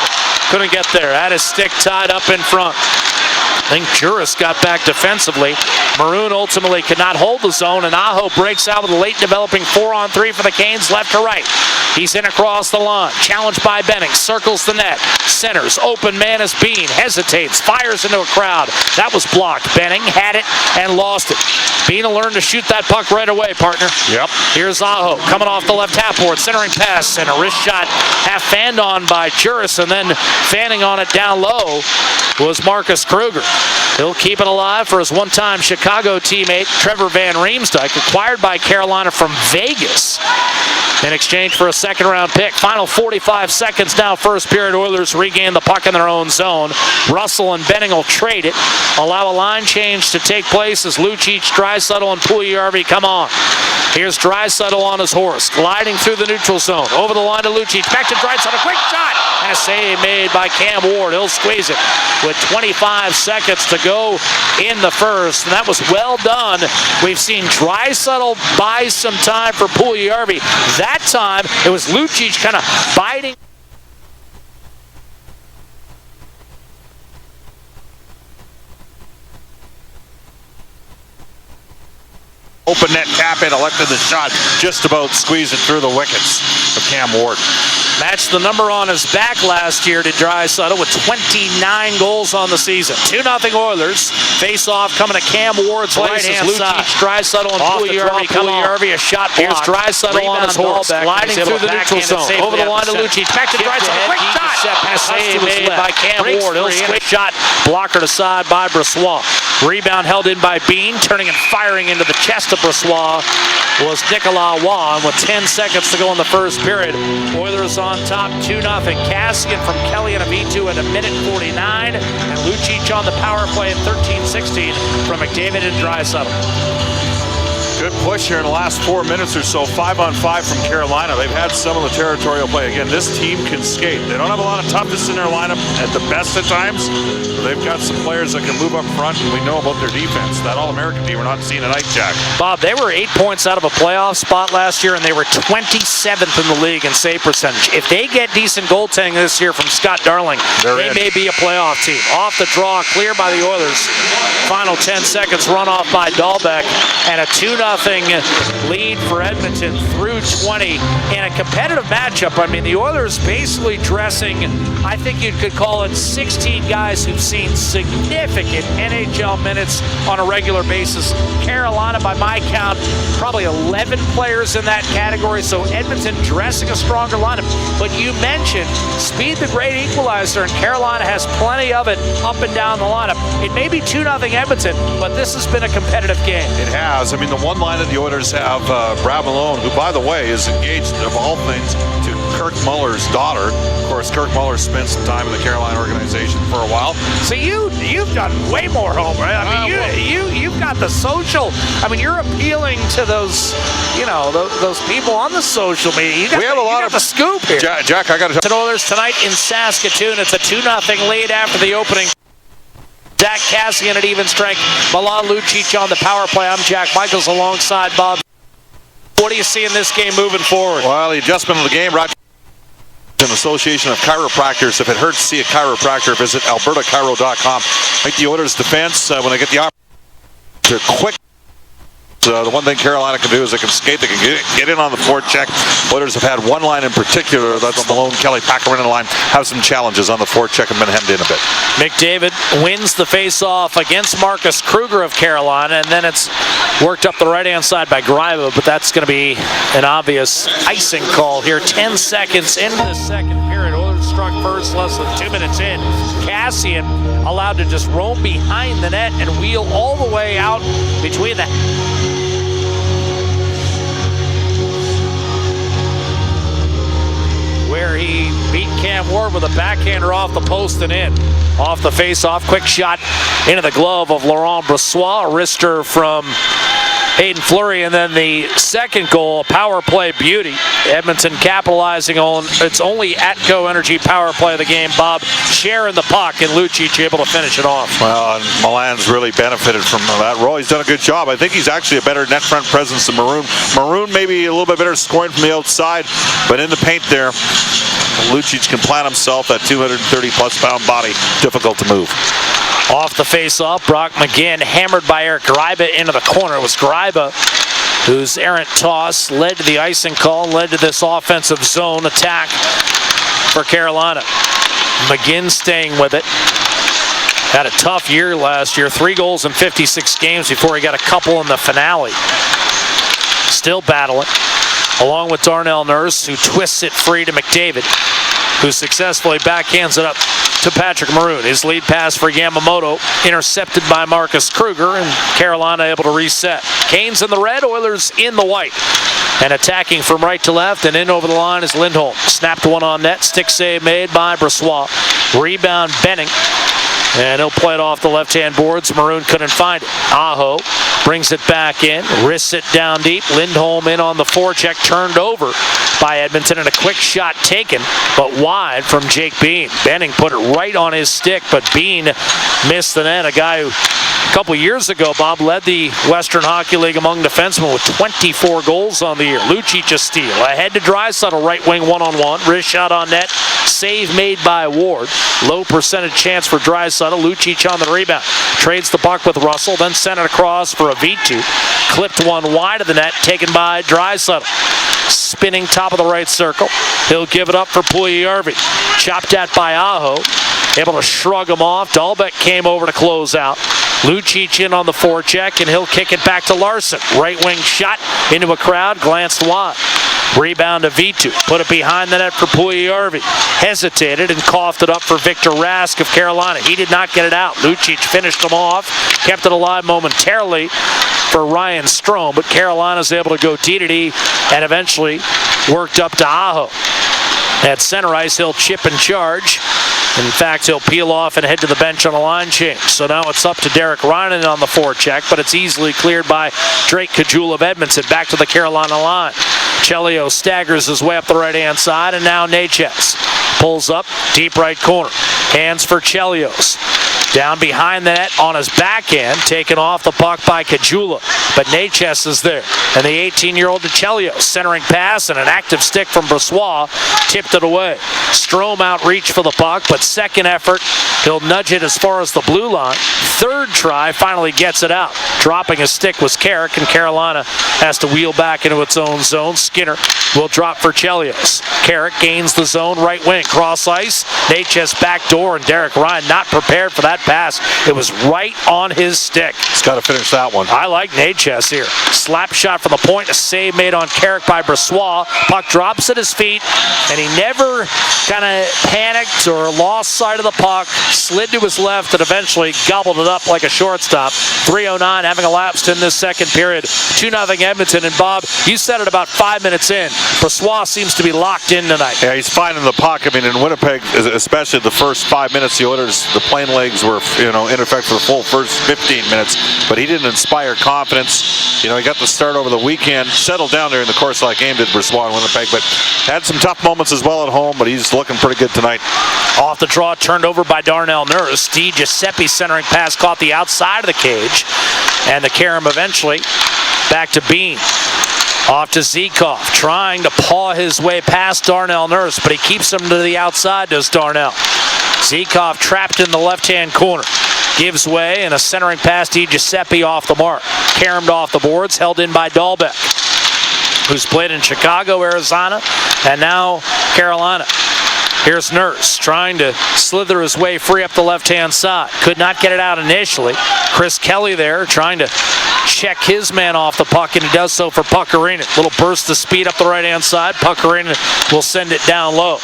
couldn't get there. Had his stick tied up in front. I think Juris got back defensively. Maroon ultimately could not hold the zone, and Aho breaks out with a late developing 4-on-3 for the Canes, left to right. He's in across the line. Challenged by Benning. Circles the net. Centers. Open man is Bean. Hesitates. Fires into a crowd. That was blocked. Benning had it and lost it. Bean will learn to shoot that puck right away, partner.
Yep.
Here's Aho coming off the left half board. Centering pass and a wrist shot half fanned on by Juris, and then fanning on it down low was Marcus Kruger. He'll keep it alive for his one-time Chicago teammate, Trevor Van Riemsdyk, acquired by Carolina from Vegas in exchange for a second-round pick. Final 45 seconds now, first period. Oilers regain the puck in their own zone. Russell and Benning will trade it, allow a line change to take place as Lucic, Draisaitl, and Puljujarvi come on. Here's Draisaitl on his horse, gliding through the neutral zone. Over the line to Lucic, back to Draisaitl, a quick shot, and a save made by Cam Ward. He'll squeeze it with 25 seconds to go in the first, and that was well done. We've seen Draisaitl buy some time for Puljujarvi. That time, it was Lucic kind of biting.
Open net, cap in, elected the shot, just about squeezing through the wickets of Cam Ward.
Matched the number on his back last year to Draisaitl with 29 goals on the season. 2-0 Oilers. Face-off coming to Cam Ward's right-hand side.
Draisaitl and
Puljujarvi, a shot block.
Here's Draisaitl on his horse, gliding through the neutral zone. Over the line to Lucic. Back to Draisaitl. Quick shot.
Save made by Cam Ward. He'll switch shot. Blocker aside by Brossoit. Rebound held in by Bean. Turning and firing into the chest of Brossoit was Nicolas Waugh. With 10 seconds to go in the first period. Oilers on top 2-0. Cassian from Kelly and a V2 at 1:49. And Lucic on the power play at 13-16 from McDavid and Draisaitl.
Good push here in the last 4 minutes or so. 5-on-5 from Carolina. They've had some of the territorial play. Again, this team can skate. They don't have a lot of toughness in their lineup at the best at times. But they've got some players that can move up front, and we know about their defense. That All-American team we're not seeing tonight, Jack.
Bob, they were 8 points out of a playoff spot last year, and they were 27th in the league in save percentage. If they get decent goaltending this year from Scott Darling, they may be a playoff team. Off the draw, clear by the Oilers. Final 10 seconds run off by Dahlbeck, and a 2-0 lead for Edmonton through 20 in a competitive matchup. I mean, the Oilers basically dressing, I think you could call it 16 guys who've seen significant NHL minutes on a regular basis. Carolina, by my count, probably 11 players in that category, so Edmonton dressing a stronger lineup. But you mentioned speed, the great equalizer, and Carolina has plenty of it up and down the lineup. It may be 2-0 Edmonton, but this has been a competitive game.
It has. I mean, the one line that the Oilers have Brad Malone, who, by the way, is engaged, of all things, to Kirk Muller's daughter. Of course, Kirk Muller spent some time in the Carolina organization for a while.
So you've done way more homework. I mean, you've got the social. I mean, you're appealing to those, those people on the social media. We have a lot of the scoop here.
Jack, I got to.
Oilers tonight in Saskatoon. It's a 2-0 lead after the opening. Zach Cassian at even strength. Milan Lucic on the power play. I'm Jack Michaels alongside Bob. What do you see in this game moving forward?
Well, the adjustment of the game, Roger. An association of chiropractors. If it hurts to see a chiropractor, visit albertachiro.com. I think the Oilers' defense, when they get the opportunity, they're quick. The one thing Carolina can do is they can skate, they can get in on the forecheck. Oilers have had one line in particular, that's Malone, Kelly, Packarinen line, have some challenges on the forecheck and been hemmed in a bit.
McDavid wins the face-off against Marcus Kruger of Carolina, and then it's worked up the right-hand side by Greiba, but that's going to be an obvious icing call here. 10 seconds into the second period. Oilers struck first, less than 2 minutes in. Cassian allowed to just roam behind the net and wheel all the way out between the... where he beat Cam Ward with a backhander off the post and in. Off the face-off, quick shot into the glove of Laurent Brossoit, a wrister from Hayden Fleury, and then the second goal, power play beauty. Edmonton capitalizing on its only Atco Energy power play of the game. Bob sharing the puck, and Lucic able to finish it off.
Well, and Milan's really benefited from that role. He's done a good job. I think he's actually a better net front presence than Maroon. Maroon maybe a little bit better scoring from the outside, but in the paint there, Lucic can plant himself, that 230-plus pound body, difficult to move.
Off the face-off, Brock McGinn hammered by Eric Greiba into the corner. It was Greiba whose errant toss led to the icing call, led to this offensive zone attack for Carolina. McGinn staying with it. Had a tough year last year, 3 goals in 56 games before he got a couple in the finale. Still battling, along with Darnell Nurse, who twists it free to McDavid, who successfully backhands it up to Patrick Maroon. His lead pass for Yamamoto, intercepted by Marcus Kruger, and Carolina able to reset. Canes in the red, Oilers in the white. And attacking from right to left and in over the line is Lindholm. Snapped one on net, stick save made by Brossoit. Rebound Benning. And he'll play it off the left-hand boards. Maroon couldn't find it. Aho brings it back in, wrists it down deep. Lindholm in on the forecheck, turned over by Edmonton, and a quick shot taken, but wide from Jake Bean. Benning put it right on his stick, but Bean missed the net. A guy who a couple years ago, Bob, led the Western Hockey League among defensemen with 24 goals on the year. Lucic a steal. Ahead to Draisaitl, right wing one-on-one. Wrist shot on net. Save made by Ward. Low percentage chance for Draisaitl. Lucic on the rebound. Trades the puck with Russell, then sent it across for a V2. Clipped one wide of the net, taken by Draisaitl. Spinning top of the right circle. He'll give it up for Puljujarvi. Chopped at by Aho. Able to shrug him off. Dahlbeck came over to close out. Lucic in on the forecheck, and he'll kick it back to Larson. Right wing shot into a crowd, glanced wide. Rebound to V2. Put it behind the net for Puljujarvi. Hesitated and coughed it up for Victor Rask of Carolina. He did not get it out. Lucic finished him off. Kept it alive momentarily for Ryan Strome, but Carolina's able to go D-to-D and eventually worked up to Aho. At center ice, he'll chip and charge. In fact, he'll peel off and head to the bench on a line change. So now it's up to Derek Reinen on the forecheck, but it's easily cleared by Drake Caggiula of Edmonton. Back to the Carolina line. Chelios staggers his way up the right-hand side, and now Necas pulls up, deep right corner. Hands for Chelios. Down behind the net on his backhand, taken off the puck by Caggiula. But Necas is there. And the 18-year-old to Chelios. Centering pass and an active stick from Brossoit. Tipped it away. Strome outreach for the puck, but second effort, he'll nudge it as far as the blue line. Third try, finally gets it out. Dropping his stick was Carrick, and Carolina has to wheel back into its own zone. Skinner will drop for Chelios. Carrick gains the zone, right wing, cross ice. Necas back door, and Derek Ryan not prepared for that pass. It was right on his stick.
He's got to finish that one.
I like Necas here. Slap shot from the point, a save made on Carrick by Brossoit. Puck drops at his feet, and he never kind of panicked or lost sight of the puck. Slid to his left and eventually gobbled it up like a shortstop. 3:09 having elapsed in this second period. 2-0 Edmonton. And Bob, you said it about 5 minutes in. Brossoit seems to be locked in tonight.
Yeah, he's finding the puck. I mean, in Winnipeg, especially the first 5 minutes, the Oilers, the plain legs were, in effect for the full first 15 minutes. But he didn't inspire confidence. He got the start over the weekend, settled down there in the course of that game, did Brossoit in Winnipeg, but had some tough moments as well at home, but he's looking pretty good tonight.
Off the draw, turned over by Darnell Nurse. Di Giuseppe centering pass caught the outside of the cage, and the carom eventually back to Bean. Off to Zykov, trying to paw his way past Darnell Nurse, but he keeps him to the outside, does Darnell. Zykov trapped in the left-hand corner. Gives way, and a centering pass to Giuseppe off the mark. Caromed off the boards, held in by Dahlbeck, who's played in Chicago, Arizona, and now Carolina. Here's Nurse trying to slither his way free up the left-hand side. Could not get it out initially. Chris Kelly there trying to check his man off the puck, and he does so for Puckarinen. Little burst of speed up the right-hand side. Puckarinen will send it down low.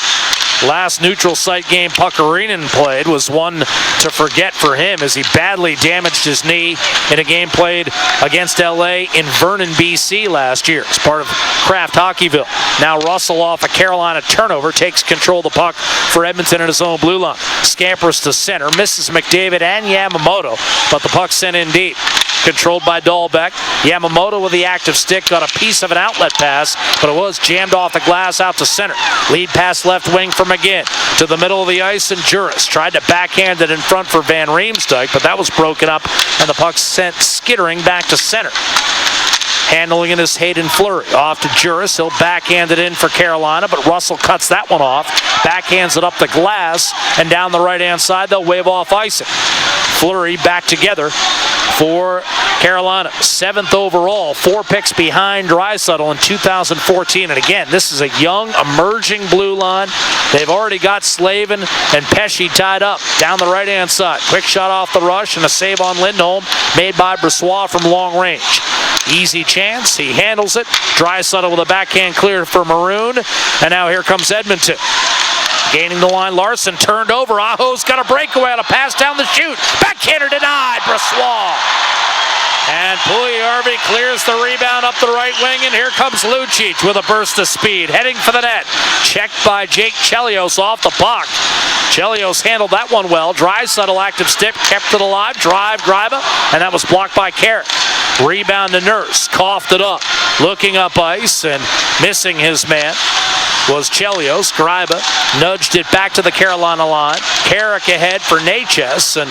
Last neutral site game Puckarinen played was one to forget for him, as he badly damaged his knee in a game played against LA in Vernon, BC last year as part of Kraft Hockeyville. Now Russell off a Carolina turnover takes control of the puck for Edmonton at his own blue line. Scampers to center, misses McDavid and Yamamoto, but the puck sent in deep. Controlled by Dahlbeck. Yamamoto with the active stick got a piece of an outlet pass, but it was jammed off the glass out to center. Lead pass left wing for McGinn. To the middle of the ice, and Juris tried to backhand it in front for Van Riemsdyk, but that was broken up, and the puck sent skittering back to center. Handling it is Hayden Fleury. Off to Juris. He'll backhand it in for Carolina, but Russell cuts that one off. Backhands it up the glass, and down the right-hand side, they'll wave off icing. Fleury back together for Carolina. 7th overall, 4 picks behind Draisaitl in 2014. And again, this is a young, emerging blue line. They've already got Slavin and Pesce tied up down the right-hand side. Quick shot off the rush and a save on Lindholm made by Brossoit from long range. Easy chance. He handles it. Draisaitl with a backhand clear for Maroon. And now here comes Edmonton. Gaining the line, Larson turned over. Aho's got a breakaway on a pass down the chute. Backhander denied, Brossoit. And Puljujarvi clears the rebound up the right wing, and here comes Lucic with a burst of speed, heading for the net. Checked by Jake Chelios off the puck. Chelios handled that one well. Draisaitl active stick, kept it alive. Drive, and that was blocked by Carrick. Rebound to Nurse, coughed it up. Looking up ice and missing his man. was Chelios. Gryba nudged it back to the Carolina line. Carrick ahead for Natchez, and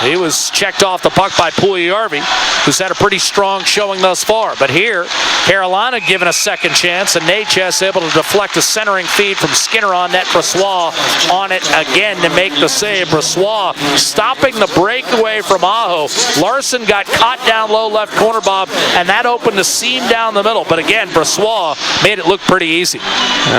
he was checked off the puck by Puljujarvi, who's had a pretty strong showing thus far. But here, Carolina given a second chance, and Natchez able to deflect a centering feed from Skinner on net. Brossoit on it again to make the save. Brossoit stopping the breakaway from Aho. Larson got caught down low left corner, Bob, and that opened a seam down the middle. But again, Brossoit made it look pretty easy.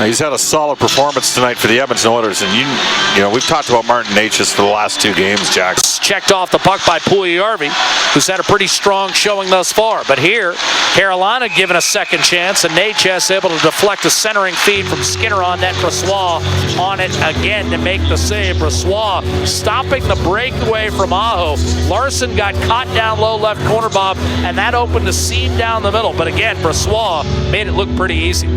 He's had a solid performance tonight for the Edmonton Oilers, and you know we've talked about Martin Natchez for the last 2 games, Jack.
Checked off the puck by Puljujarvi, who's had a pretty strong showing thus far. But here, Carolina given a second chance, and Natchez able to deflect a centering feed from Skinner on net. Brossoit on it again to make the save. Brossoit stopping the breakaway from Aho. Larson got caught down low left corner, Bob, and that opened a seam down the middle. But again, Brossoit made it look pretty easy.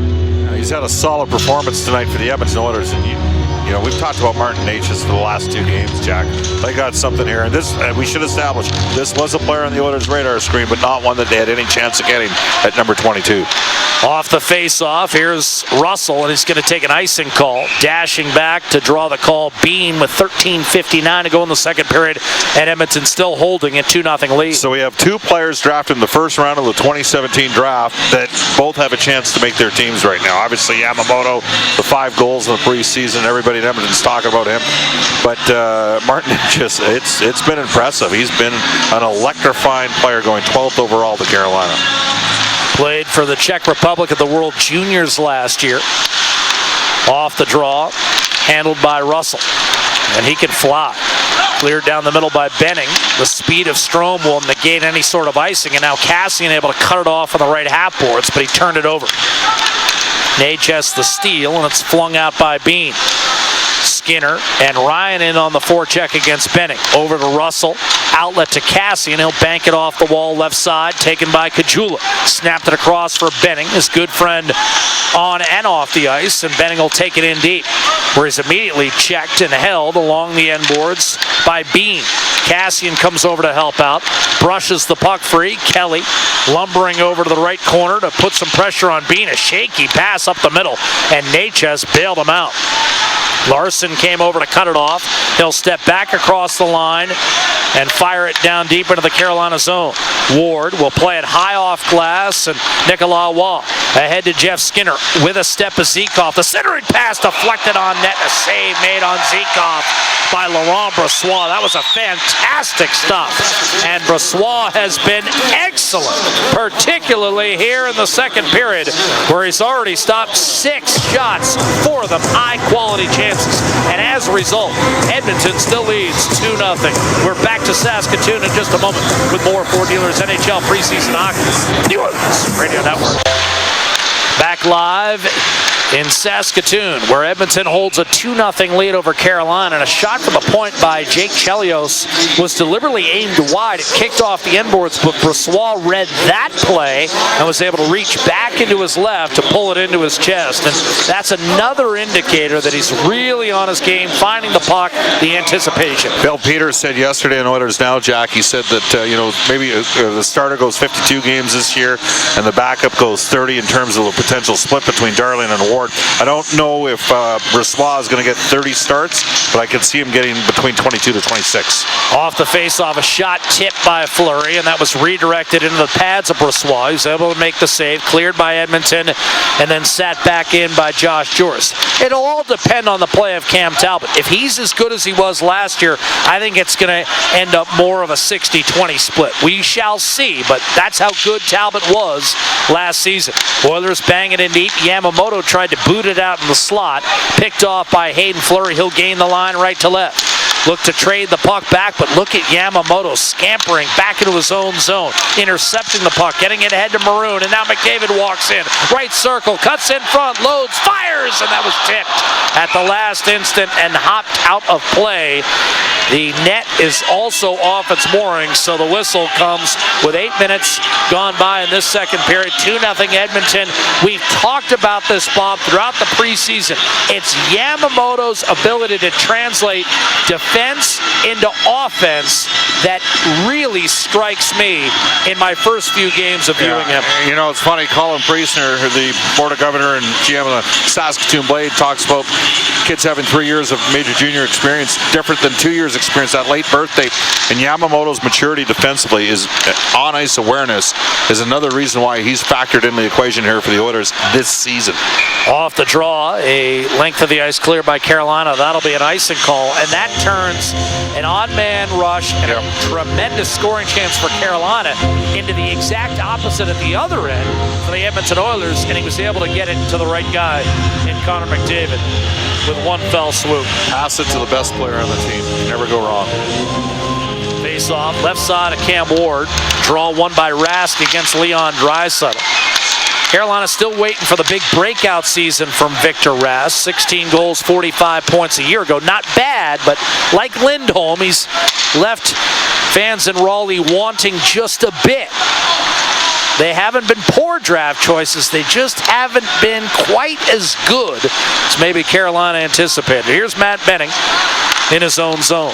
He's had a solid performance tonight for the Edmonton Oilers, and you know we've talked about Martin Natchez for the last 2 games, Jack. They got something here, and this we should establish this was a player on the Oilers' radar screen, but not one that they had any chance of getting at number 22.
Off the face-off, here's Russell, and he's going to take an icing call. Dashing back to draw the call, Bean with 13:59 to go in the second period, and Edmonton still holding a 2-0 lead.
So we have 2 players drafted in the first round of the 2017 draft that both have a chance to make their teams right now. Obviously, Yamamoto, the 5 goals in the preseason, everybody in Edmonton's talking about him. But Martin, it's been impressive. He's been an electrifying player, going 12th overall to Carolina.
Played for the Czech Republic at the World Juniors last year. Off the draw, handled by Russell, and he can fly. Cleared down the middle by Benning. The speed of Strome will negate any sort of icing, and now Cassian able to cut it off on the right half boards, but he turned it over. Natchez the steal, and it's flung out by Bean. Skinner and Ryan in on the forecheck against Benning. Over to Russell. Outlet to Cassian. He'll bank it off the wall left side. Taken by Kajula. Snapped it across for Benning, his good friend on and off the ice. And Benning will take it in deep, where he's immediately checked and held along the end boards by Bean. Cassian comes over to help out. Brushes the puck free. Kelly lumbering over to the right corner to put some pressure on Bean. A shaky pass up the middle, and Natchez bailed him out. Larson came over to cut it off. He'll step back across the line and fire it down deep into the Carolina zone. Ward will play it high off glass, and Nicolas Waugh ahead to Jeff Skinner with a step of Zykov. The centering pass deflected on net. A save made on Zykov by Laurent Brossoit. That was a fantastic stop. And Brossoit has been excellent, particularly here in the second period, where he's already stopped 6 shots, 4 of them high-quality chances. And as a result, Edmonton still leads 2-0. We're back to Saskatoon in just a moment with more Ford Dealers NHL preseason hockey. The Oilers Radio Network. Back live in Saskatoon, where Edmonton holds a 2-0 lead over Carolina, and a shot from the point by Jake Chelios was deliberately aimed wide. It kicked off the inboards, but Brossoit read that play and was able to reach back into his left to pull it into his chest. And that's another indicator that he's really on his game, finding the puck, the anticipation.
Bill Peters said yesterday in Oilers Now, Jack, he said that maybe the starter goes 52 games this year and the backup goes 30 in terms of the potential split between Darling and Ward. I don't know if Brossoit is going to get 30 starts, but I can see him getting between 22 to 26.
Off the face-off, a shot tipped by Fleury, and that was redirected into the pads of Brossoit. He's able to make the save, cleared by Edmonton, and then sat back in by Josh Joris. It'll all depend on the play of Cam Talbot. If he's as good as he was last year, I think it's going to end up more of a 60-20 split. We shall see, but that's how good Talbot was last season. Oilers bang it in deep. Yamamoto tried to boot it out in the slot. Picked off by Hayden Fleury. He'll gain the line right to left. Look to trade the puck back, but look at Yamamoto scampering back into his own zone, intercepting the puck, getting it ahead to Maroon, and now McDavid walks in. Right circle, cuts in front, loads, fires, and that was tipped at the last instant and hopped out of play The net is also off its moorings, so the whistle comes with 8 minutes gone by in this second period. 2-0 Edmonton. We've talked about this, Bob, throughout the preseason. It's Yamamoto's ability to translate defense into offense that really strikes me in my first few games of viewing him.
You know, it's funny, Colin Priestner, the Board of Governor and GM of the Saskatoon Blade, talks about kids having 3 years of major junior experience, different than 2 years experience, that late birthday. And Yamamoto's maturity defensively, is on-ice awareness, is another reason why he's factored in the equation here for the Oilers this season.
Off the draw, a length of the ice cleared by Carolina. That'll be an icing call, and that turns an odd man rush and a tremendous scoring chance for Carolina into the exact opposite at the other end for the Edmonton Oilers, and he was able to get it to the right guy in Connor McDavid with one fell swoop.
Pass it to the best player on the team. You never go wrong.
Face off, left side of Cam Ward. Draw won by Rask against Leon Draisaitl. Carolina still waiting for the big breakout season from Victor Rask. 16 goals, 45 points a year ago. Not bad, but like Lindholm, he's left fans in Raleigh wanting just a bit. They haven't been poor draft choices. They just haven't been quite as good as maybe Carolina anticipated. Here's Matt Benning in his own zone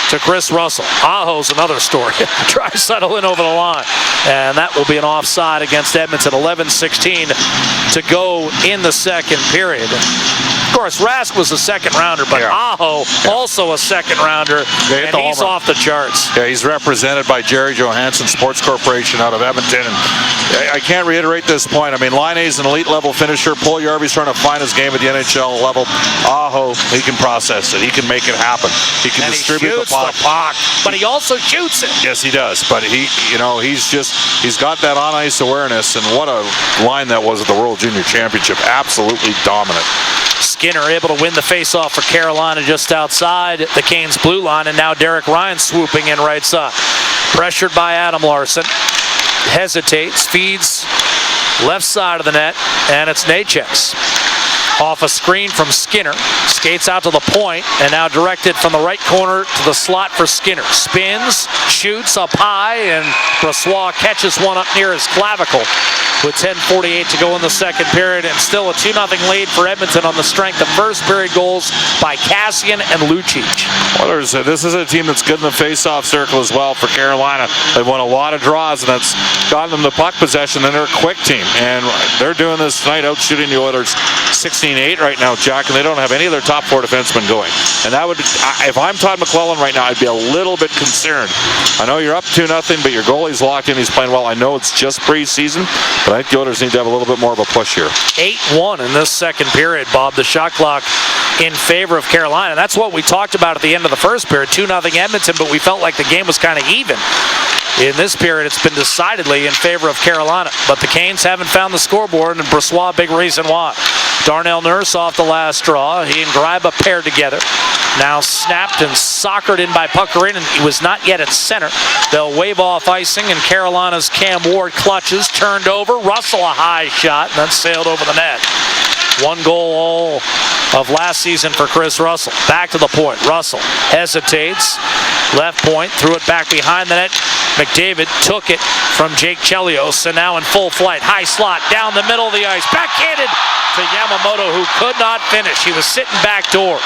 to Chris Russell. Aho's another story. Draisaitl in over the line. And that will be an offside against Edmonton. 11:16 to go in the second period. Of course, Rask was a second rounder, but Aho also a second rounder, and he's off the charts.
Yeah, he's represented by Jerry Johansson Sports Corporation out of Edmonton. And I can't reiterate this point. I mean, Laine's an elite level finisher. Puljujärvi's trying to find his game at the NHL level. Aho, he can process it. He can make it happen. He can distribute the puck.
But he also shoots it.
Yes, he does. But he's got that on-ice awareness, and what a line that was at the World Junior Championship. Absolutely dominant.
Skinner able to win the faceoff for Carolina just outside the Canes blue line, and now Derek Ryan swooping in right side. Pressured by Adam Larsson. Hesitates, feeds left side of the net, and it's Necas. Off a screen from Skinner, skates out to the point, and now directed from the right corner to the slot for Skinner. Spins, shoots up high, and Brossoit catches one up near his clavicle with 10:48 to go in the second period, and still a 2-0 lead for Edmonton on the strength of first period goals by Kassian and Lucic.
Well, this is a team that's good in the face-off circle as well for Carolina. They've won a lot of draws, and that's gotten them the puck possession, and they're a quick team. And they're doing this tonight, out shooting the Oilers 16-8 right now, Jack, and they don't have any of their top four defensemen going. And that would, if I'm Todd McClellan right now, I'd be a little bit concerned. I know you're up 2-0, but your goalie's locked in. He's playing well. I know it's just preseason, but I think the Oilers need to have a little bit more of a push here.
8-1 in this second period, Bob. The shot clock in favor of Carolina. That's what we talked about at the end of the first period. 2-0 Edmonton, but we felt like the game was kind of even. In this period, it's been decidedly in favor of Carolina, but the Canes haven't found the scoreboard, and Brossoit, big reason why. Darnell Nurse off the last draw. He and Greiba paired together. Now snapped and soccered in by Puckerin, and he was not yet at center. They'll wave off icing, and Carolina's Cam Ward clutches, turned over. Russell a high shot, and then sailed over the net. One goal all of last season for Chris Russell. Back to the point. Russell hesitates. Left point, threw it back behind the net. McDavid took it from Jake Chelios, and now in full flight. High slot, down the middle of the ice. Backhanded to Yamamoto, who could not finish. He was sitting back door.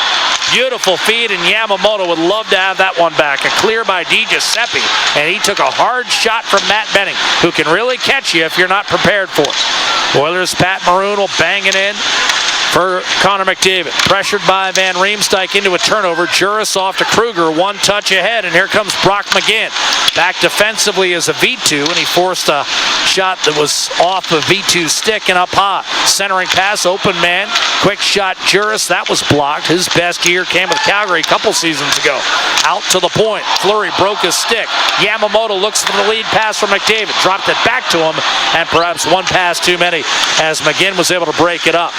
Beautiful feed, and Yamamoto would love to have that one back. A clear by Giuseppe, and he took a hard shot from Matt Benning, who can really catch you if you're not prepared for it. Oilers' Pat Maroon will bang it in for Connor McDavid. Pressured by Van Riemsdyk into a turnover. Juris off to Kruger, one touch ahead, and here comes Brock McGinn. Back defensively as a V2, and he forced a shot that was off of V2's stick and up high. Centering pass, open man, quick shot Juris, that was blocked. His best year came with Calgary a couple seasons ago. Out to the point, Fleury broke his stick. Yamamoto looks for the lead pass from McDavid, dropped it back to him, and perhaps one pass too many as McGinn was able to break it up.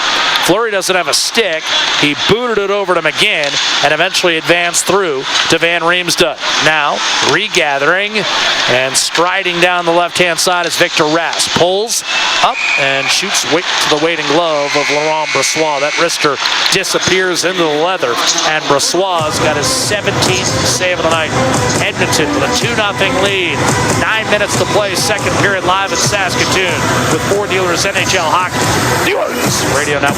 Fleury Fleury doesn't have a stick. He booted it over to McGinn and eventually advanced through to Van Riemsdyk. Now, regathering and striding down the left-hand side is Victor Rask. Pulls up and shoots to the waiting glove of Laurent Brossoit. That wrister disappears into the leather, and Brossoit's got his 17th save of the night. Edmonton with a 2-0 lead. 9 minutes to play, second period live in Saskatoon with Ford Dealers NHL Hockey. The Oilers Radio Network.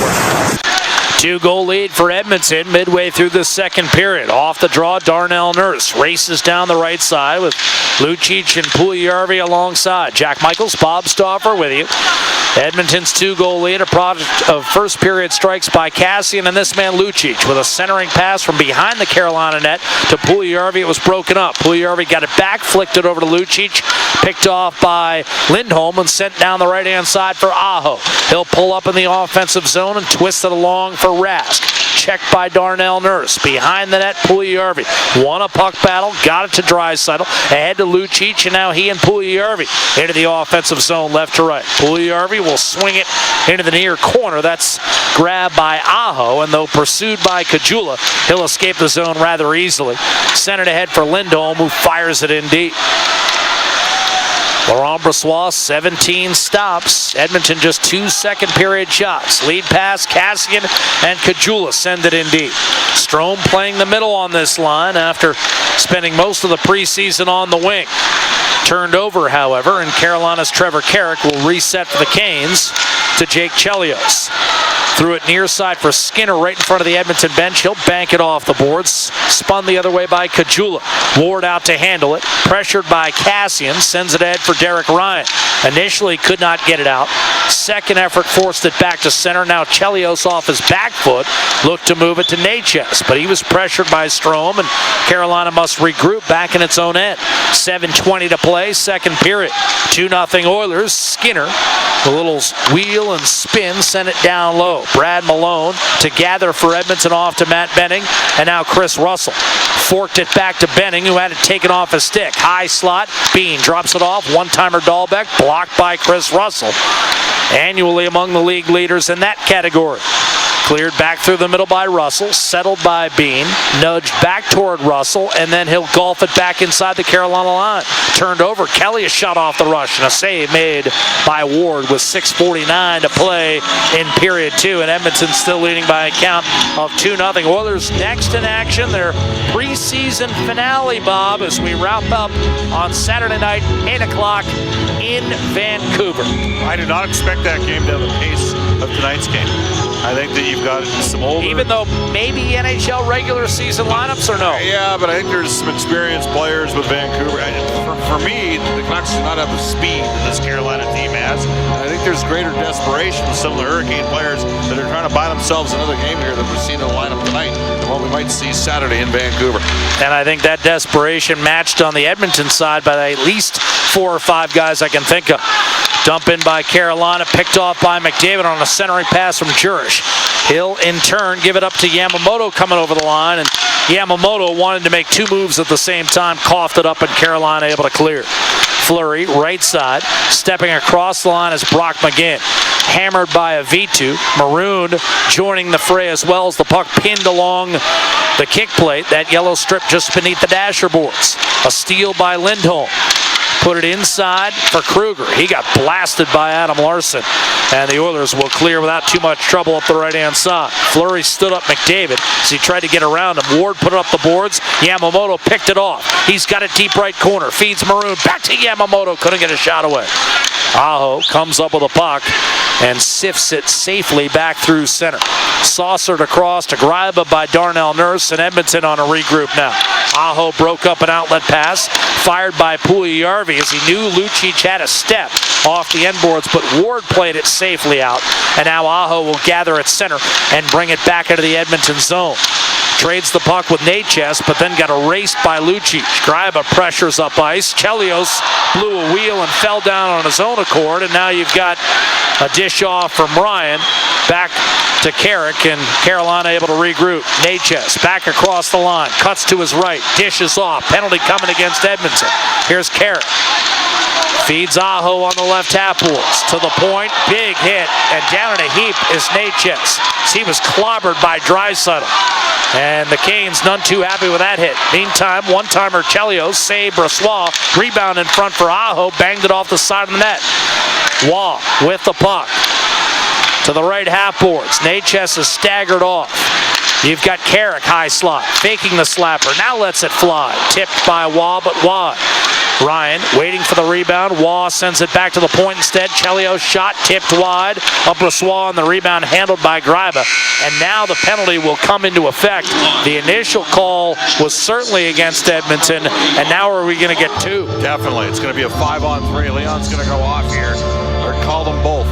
2-goal lead for Edmonton midway through the second period. Off the draw, Darnell Nurse races down the right side with Lucic and Puljujarvi alongside. Jack Michaels, Bob Stauffer with you. Edmonton's 2-goal lead, a product of first period strikes by Kassian and this man Lucic with a centering pass from behind the Carolina net to Puljujarvi. It was broken up. Puljujarvi got it back, flicked it over to Lucic, picked off by Lindholm and sent down the right-hand side for Aho. He'll pull up in the offensive zone and twist it along for Rask. Checked by Darnell Nurse. Behind the net, Puljujarvi won a puck battle, got it to Draisaitl, ahead to Lucic, and now he and Puljujarvi into the offensive zone left to right. Puljujarvi will swing it into the near corner. That's grabbed by Aho, and though pursued by Kajula, he'll escape the zone rather easily. Sent it ahead for Lindholm, who fires it in deep. Laurent Brossoit, 17 stops. Edmonton just 2 second period shots. Lead pass, Kassian and Kajula send it in deep. Strome playing the middle on this line after spending most of the preseason on the wing. Turned over, however, and Carolina's Trevor Carrick will reset for the Canes to Jake Chelios. Threw it near side for Skinner right in front of the Edmonton bench. He'll bank it off the boards. Spun the other way by Kajula. Ward out to handle it. Pressured by Kassian. Sends it ahead for Derek Ryan. Initially could not get it out. Second effort forced it back to center. Now Chelios off his back foot. Looked to move it to Natchez. But he was pressured by Strome, and Carolina must regroup back in its own end. 7:20 to play, second period. 2-0 Oilers. Skinner, a little wheel and spin, sent it down low. Brad Malone to gather for Edmonton off to Matt Benning, and now Chris Russell. Forked it back to Benning, who had it taken off his stick. High slot, Bean drops it off. One-timer Dahlbeck, blocked by Chris Russell. Annually among the league leaders in that category. Cleared back through the middle by Russell, settled by Bean, nudged back toward Russell, and then he'll golf it back inside the Carolina line. Turned over, Kelly is shot off the rush, and a save made by Ward with 6:49 to play in period 2, and Edmonton still leading by a count of 2-0. Oilers next in action, their preseason finale, Bob, as we wrap up on Saturday night, 8 o'clock in Vancouver.
I do not expect that game to have the pace of tonight's game. I think that you've got some older...
Even though maybe NHL regular season lineups or no?
Yeah, but I think there's some experienced players with Vancouver. For me, the Canucks do not have the speed that this Carolina team has. And I think there's greater desperation with some of the Hurricane players that are trying to buy themselves another game here that we've seen in the lineup tonight than what we might see Saturday in Vancouver.
And I think that desperation matched on the Edmonton side by at least 4 or 5 guys I can think of. Dump in by Carolina, picked off by McDavid on a centering pass from Jurish. He'll, in turn, give it up to Yamamoto coming over the line, and Yamamoto wanted to make 2 moves at the same time, coughed it up, and Carolina able to clear. Fleury, right side, stepping across the line is Brock McGinn. Hammered by a V2. Maroon joining the fray as well as the puck pinned along the kick plate, that yellow strip just beneath the dasher boards. A steal by Lindholm. Put it inside for Kruger. He got blasted by Adam Larson. And the Oilers will clear without too much trouble up the right-hand side. Fleury stood up McDavid as he tried to get around him. Ward put it up the boards. Yamamoto picked it off. He's got it deep right corner. Feeds Maroon. Back to Yamamoto. Couldn't get a shot away. Aho comes up with a puck and sifts it safely back through center. Saucered across to Greiba by Darnell Nurse, and Edmonton on a regroup now. Aho broke up an outlet pass, fired by Puljujarvi as he knew Lucic had a step off the end boards, but Ward played it safely out, and now Aho will gather at center and bring it back into the Edmonton zone. Trades the puck with Natchez, but then got erased by Lucic. Greiba pressures up ice. Chelios blew a wheel and fell down on his own accord, and now you've got a dish off from Ryan back to Carrick, and Carolina able to regroup. Natchez back across the line, cuts to his right, dishes off. Penalty coming against Edmonton. Here's Carrick. Feeds Aho on the left half boards. To the point, big hit, and down in a heap is Natchez. He was clobbered by Draisaitl. And the Canes none too happy with that hit. Meantime, one-timer Chelios saved Brossois. Rebound in front for Aho. Banged it off the side of the net. Waugh with the puck. To the right half boards. Natchez is staggered off. You've got Carrick high slot, faking the slapper. Now lets it fly. Tipped by Waugh, but wide. Ryan waiting for the rebound. Waugh sends it back to the point instead. Chelios shot tipped wide. Brossois on the rebound handled by Greiba. And now the penalty will come into effect. The initial call was certainly against Edmonton. And now are we going to get two?
Definitely. It's going to be a 5-on-3. Leon's going to go off here. Or call them both.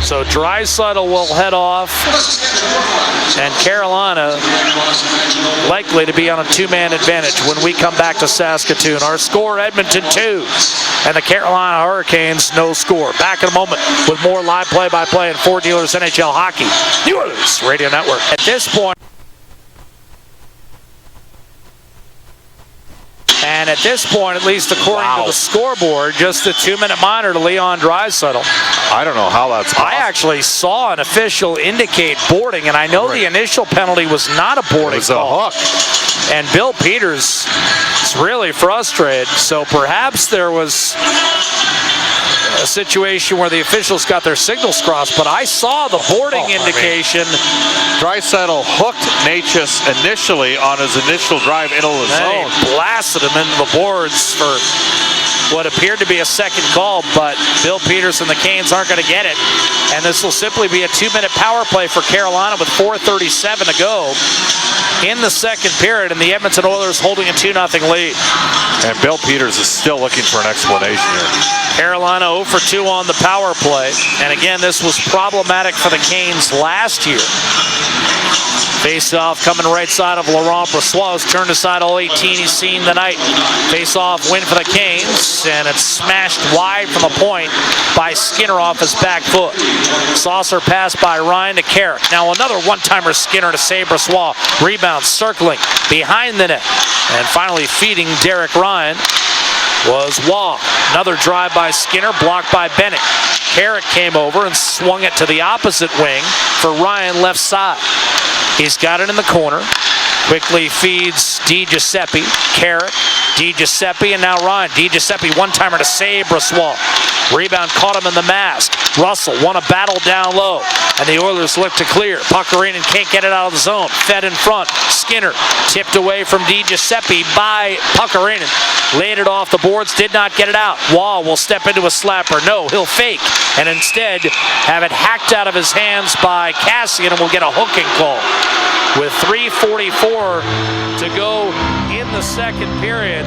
So Draisaitl will head off, and Carolina likely to be on a two-man advantage when we come back to Saskatoon. Our score, Edmonton 2, and the Carolina Hurricanes no score. Back in a moment with more live play-by-play and Ford Dealers NHL Hockey. The Oilers Radio Network. At this point, at least according to the scoreboard, just a 2-minute minor to Leon Draisaitl.
I don't know how that's possible.
I actually saw an official indicate boarding, and I know the initial penalty was not a boarding call.
It was a hook.
And Bill Peters is really frustrated, so perhaps there was a situation where the officials got their signals crossed, but I saw the boarding indication.
Draisaitl hooked Natchez initially on his initial drive into the zone.
Blasted him into the boards for what appeared to be a second call, but Bill Peters and the Canes aren't going to get it. And this will simply be a 2-minute power play for Carolina with 4:37 to go in the second period, and the Edmonton Oilers holding a 2-0 lead.
And Bill Peters is still looking for an explanation here.
Carolina 0 for 2 on the power play. And again, this was problematic for the Canes last year. Face-off coming right side of Laurent Brossois. Turned aside all 18 he's seen tonight. Face-off win for the Canes, and it's smashed wide from the point by Skinner off his back foot. Saucer pass by Ryan to Carrick. Now another one-timer Skinner to save Brossois. Rebound circling behind the net. And finally feeding Derek Ryan was Waugh. Another drive by Skinner, blocked by Bennett. Carrick came over and swung it to the opposite wing for Ryan left side. He's got it in the corner. Quickly feeds DiGiuseppe. Carrick, DiGiuseppe, and now Ryan. DiGiuseppe one-timer to save Brossois. Rebound caught him in the mask. Russell won a battle down low, and the Oilers look to clear. Puckarinen can't get it out of the zone. Fed in front. Skinner tipped away from DiGiuseppe by Puckarinen. Laid it off the boards, did not get it out. Waugh will step into a slapper. No, he'll fake, and instead have it hacked out of his hands by Kassian, and will get a hooking call. With 3:44 to go in the second period,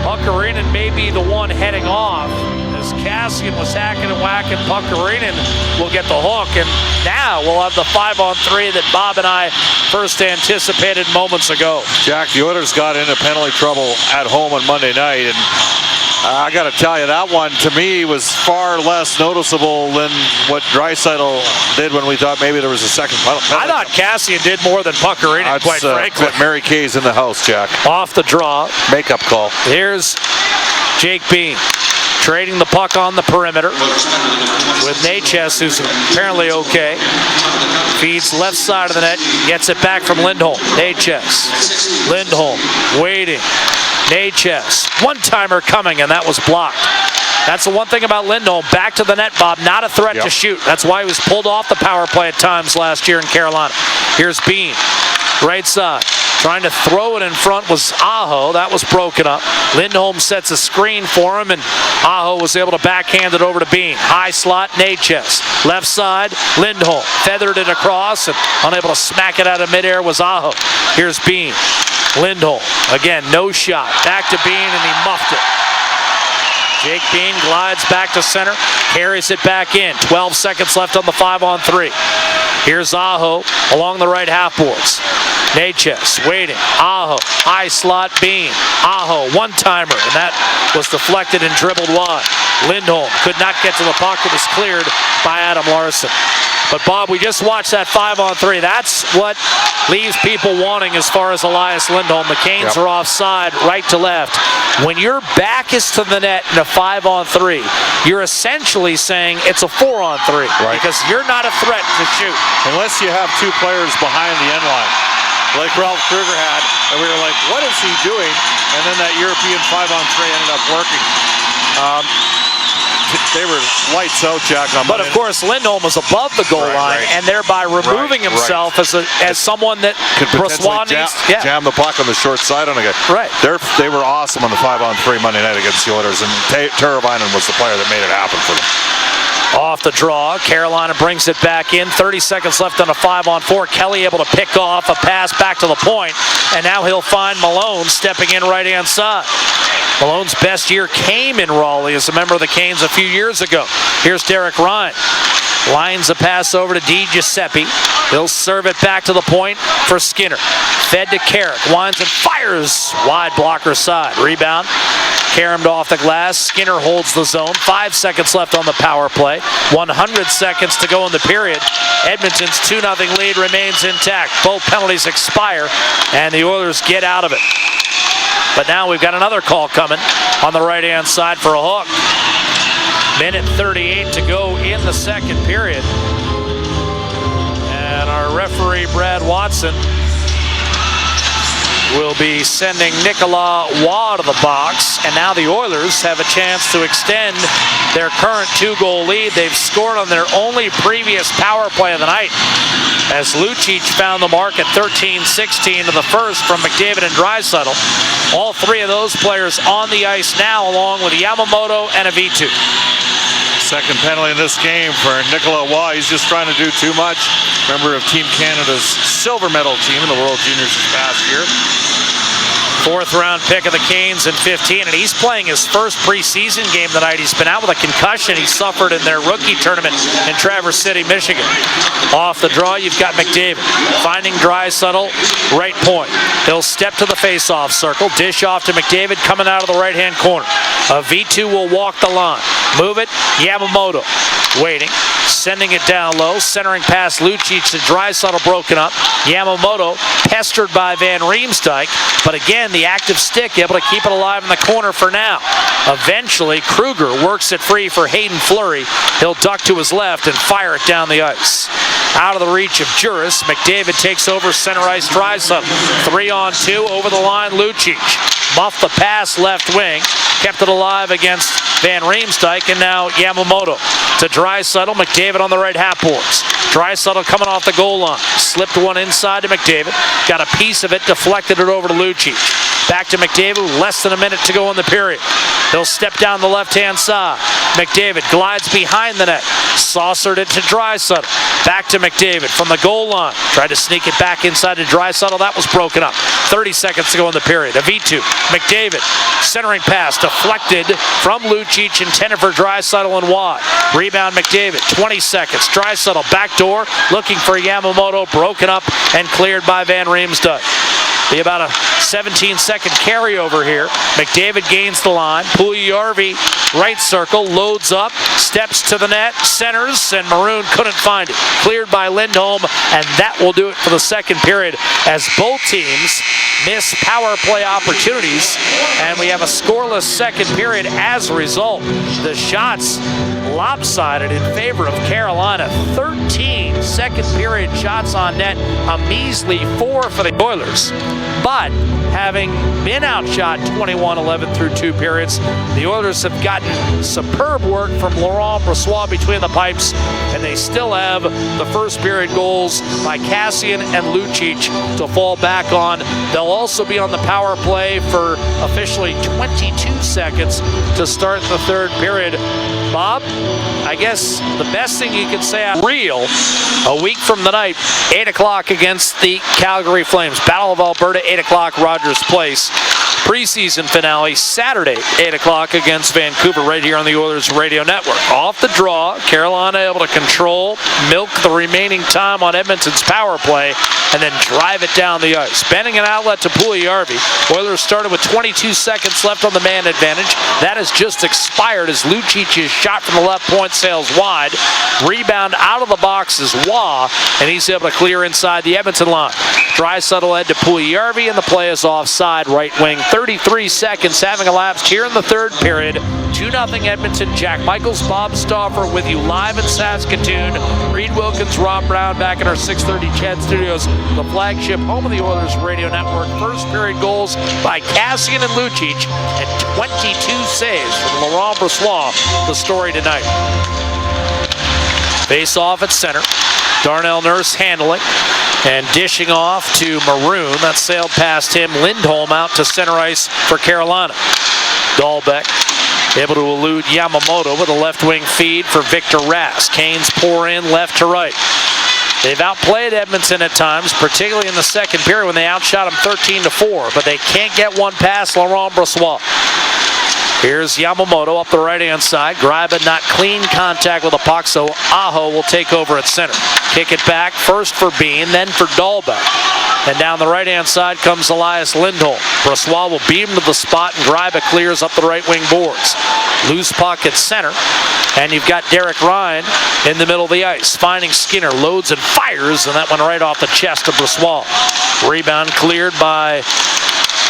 Puckarinen may be the one heading off, as Kassian was hacking and whacking. Puckarinen will get the hook, and now we'll have the 5-on-3 that Bob and I first anticipated moments ago.
Jack, the Oilers got into penalty trouble at home on Monday night, and I got to tell you, that one to me was far less noticeable than what Draisaitl did when we thought maybe there was a second penalty.
I thought Kassian did more than Puckarinen, quite frankly.
Mary Kay's in the house, Jack.
Off the draw.
Makeup call.
Here's Jake Bean trading the puck on the perimeter with Natchez, who's apparently okay. Feeds left side of the net, gets it back from Lindholm. Natchez. Lindholm waiting. Natchez. One-timer coming, and that was blocked. That's the one thing about Lindholm. Back to the net, Bob. Not a threat to shoot. That's why he was pulled off the power play at times last year in Carolina. Here's Bean. Right side. Trying to throw it in front was Aho. That was broken up. Lindholm sets a screen for him, and Aho was able to backhand it over to Bean. High slot, Natchez. Left side, Lindholm. Feathered it across, and unable to smack it out of midair was Aho. Here's Bean. Lindholm. Again, no shot. Back to Bean, and he muffed it. Jake Bean glides back to center, carries it back in. 12 seconds left on the 5-on-3. Here's Aho along the right half boards. Natchez waiting. Aho, high slot Bean. Aho, one-timer, and that was deflected and dribbled wide. Lindholm could not get to the puck. It was cleared by Adam Larsson. But Bob, we just watched that 5-on-3. That's what leaves people wanting as far as Elias Lindholm. The Canes are offside, right to left. When your back is to the net in a 5-on-3, you're essentially saying it's a 4-on-3 because you're not a threat to shoot.
Unless you have two players behind the end line, like Ralph Kruger had, and we were like, what is he doing? And then that European 5-on-3 ended up working. They were lights out, Jack.
But of course, Lindholm was above the goal line and thereby removing himself as someone that
could potentially jam the puck on the short side on a guy.
Right.
They were awesome on the 5-on-3 Monday night against the Oilers, and Teravainen was the player that made it happen for them.
Off the draw, Carolina brings it back in. 30 seconds left on a 5-on-4. Kelly able to pick off a pass back to the point, and now he'll find Malone stepping in right-hand side. Malone's best year came in Raleigh as a member of the Canes a few years ago. Here's Derek Ryan. Lines a pass over to Di Giuseppe. He'll serve it back to the point for Skinner. Fed to Carrick. Winds and fires. Wide blocker side. Rebound. Caromed off the glass. Skinner holds the zone. 5 seconds left on the power play. 100 seconds to go in the period. Edmonton's 2-0 lead remains intact. Both penalties expire, and the Oilers get out of it. But now we've got another call coming on the right-hand side for a hook. Minute 38 to go in the second period. And our referee, Brad Watson, will be sending Nicolas Waugh to the box. And now the Oilers have a chance to extend their current 2-goal lead. They've scored on their only previous power play of the night, as Lucic found the mark at 13-16 to the first from McDavid and Draisaitl. All three of those players on the ice now, along with Yamamoto and a V2.
Second penalty in this game for Nicolas Waugh. He's just trying to do too much. Member of Team Canada's silver medal team in the World Juniors this past year.
Fourth-round pick of the Canes in 15, and he's playing his first preseason game tonight. He's been out with a concussion he suffered in their rookie tournament in Traverse City, Michigan. Off the draw, you've got McDavid finding Draisaitl, right point. He'll step to the face-off circle, dish off to McDavid coming out of the right-hand corner. A V2 will walk the line. Move it, Yamamoto waiting, sending it down low, centering past Lucic to Draisaitl, broken up. Yamamoto pestered by Van Riemsdyk, but again, the active stick able to keep it alive in the corner for now. Eventually, Kruger works it free for Hayden Fleury. He'll duck to his left and fire it down the ice. Out of the reach of Juris, McDavid takes over center ice. Draisaitl 3-on-2 over the line. Lucic muffed the pass left wing, kept it alive against Van Riemsdyk, and now Yamamoto to Draisaitl. McDavid on the right half boards. Draisaitl coming off the goal line. Slipped one inside to McDavid. Got a piece of it, deflected it over to Lucic. Back to McDavid, less than a minute to go in the period. He'll step down the left-hand side. McDavid glides behind the net. Saucered it to Draisaitl. Back to McDavid from the goal line. Tried to sneak it back inside to Draisaitl. That was broken up. 30 seconds to go in the period. A V2. McDavid, centering pass, deflected from Lucic, intended for Draisaitl and Waugh. Rebound McDavid, 20 seconds. Draisaitl backdoor, looking for Yamamoto, broken up and cleared by Van Riemsdyk. Be about a 17-second carryover here. McDavid gains the line. Puljujarvi, right circle, loads up, steps to the net, centers, and Maroon couldn't find it. Cleared by Lindholm, and that will do it for the second period as both teams miss power play opportunities, and we have a scoreless second period as a result. The shots lopsided in favor of Carolina. 13 second period shots on net, a measly 4 for the Oilers. But having been outshot 21-11 through 2 periods, the Oilers have gotten superb work from Laurent Brossoit between the pipes, and they still have the first period goals by Kassian and Lucic to fall back on. They'll also be on the power play for officially 22 seconds to start the third period. Bob, I guess the best thing you can say real a week from tonight, 8 o'clock against the Calgary Flames. Battle of Alberta, 8 o'clock Rogers Place. Preseason finale Saturday, 8 o'clock against Vancouver, right here on the Oilers Radio Network. Off the draw, Carolina able to control, milk the remaining time on Edmonton's power play, and then drive it down the ice. Benning an outlet to Puljujärvi. Oilers started with 22 seconds left on the man advantage. That has just expired as Lucic's shot from the left point sails wide. Rebound out of the box is Waugh, and he's able to clear inside the Edmonton line. Draisaitl head to Puljujärvi, and the play is offside, right wing. 33 seconds having elapsed here in the third period. 2-0 Edmonton. Jack Michaels, Bob Stauffer with you live in Saskatoon. Reed Wilkins, Rob Brown back in our 630 CHED Studios, the flagship home of the Oilers Radio Network. First period goals by Kassian and Lucic, and 22 saves from Laurent Brossoit, the story tonight. Face off at center. Darnell Nurse handling and dishing off to Maroon. That sailed past him. Lindholm out to center ice for Carolina. Dahlbeck able to elude Yamamoto with a left wing feed for Victor Rask. Canes pour in left to right. They've outplayed Edmonton at times, particularly in the second period when they outshot them 13-4, but they can't get one past Laurent Brossoit. Here's Yamamoto up the right-hand side. Greiba not clean contact with the puck, so Aho will take over at center. Kick it back, first for Bean, then for Dahlbeck. And down the right-hand side comes Elias Lindholm. Brossoit will beam to the spot, and Greiba clears up the right wing boards. Loose puck at center, and you've got Derek Ryan in the middle of the ice. Finding Skinner, loads and fires, and that went right off the chest of Brossoit. Rebound cleared by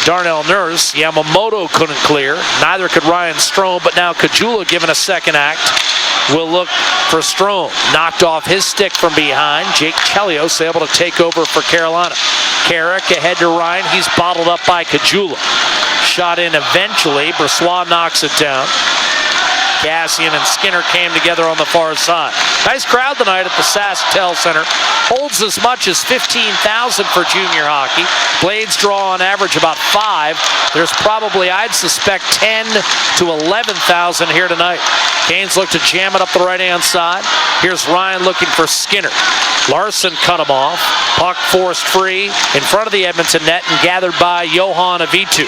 Darnell Nurse. Yamamoto couldn't clear. Neither could Ryan Strome, but now Kajula given a second act. Will look for Strome. Knocked off his stick from behind. Jake Chelios able to take over for Carolina. Carrick ahead to Ryan. He's bottled up by Kajula. Shot in eventually. Brossoit knocks it down. Kassian and Skinner came together on the far side. Nice crowd tonight at the SaskTel Center. Holds as much as 15,000 for junior hockey. Blades draw on average about 5. There's probably, I'd suspect, 10 to 11,000 here tonight. Canes look to jam it up the right-hand side. Here's Ryan looking for Skinner. Larson cut him off. Puck forced free in front of the Edmonton net and gathered by Johan Avitu.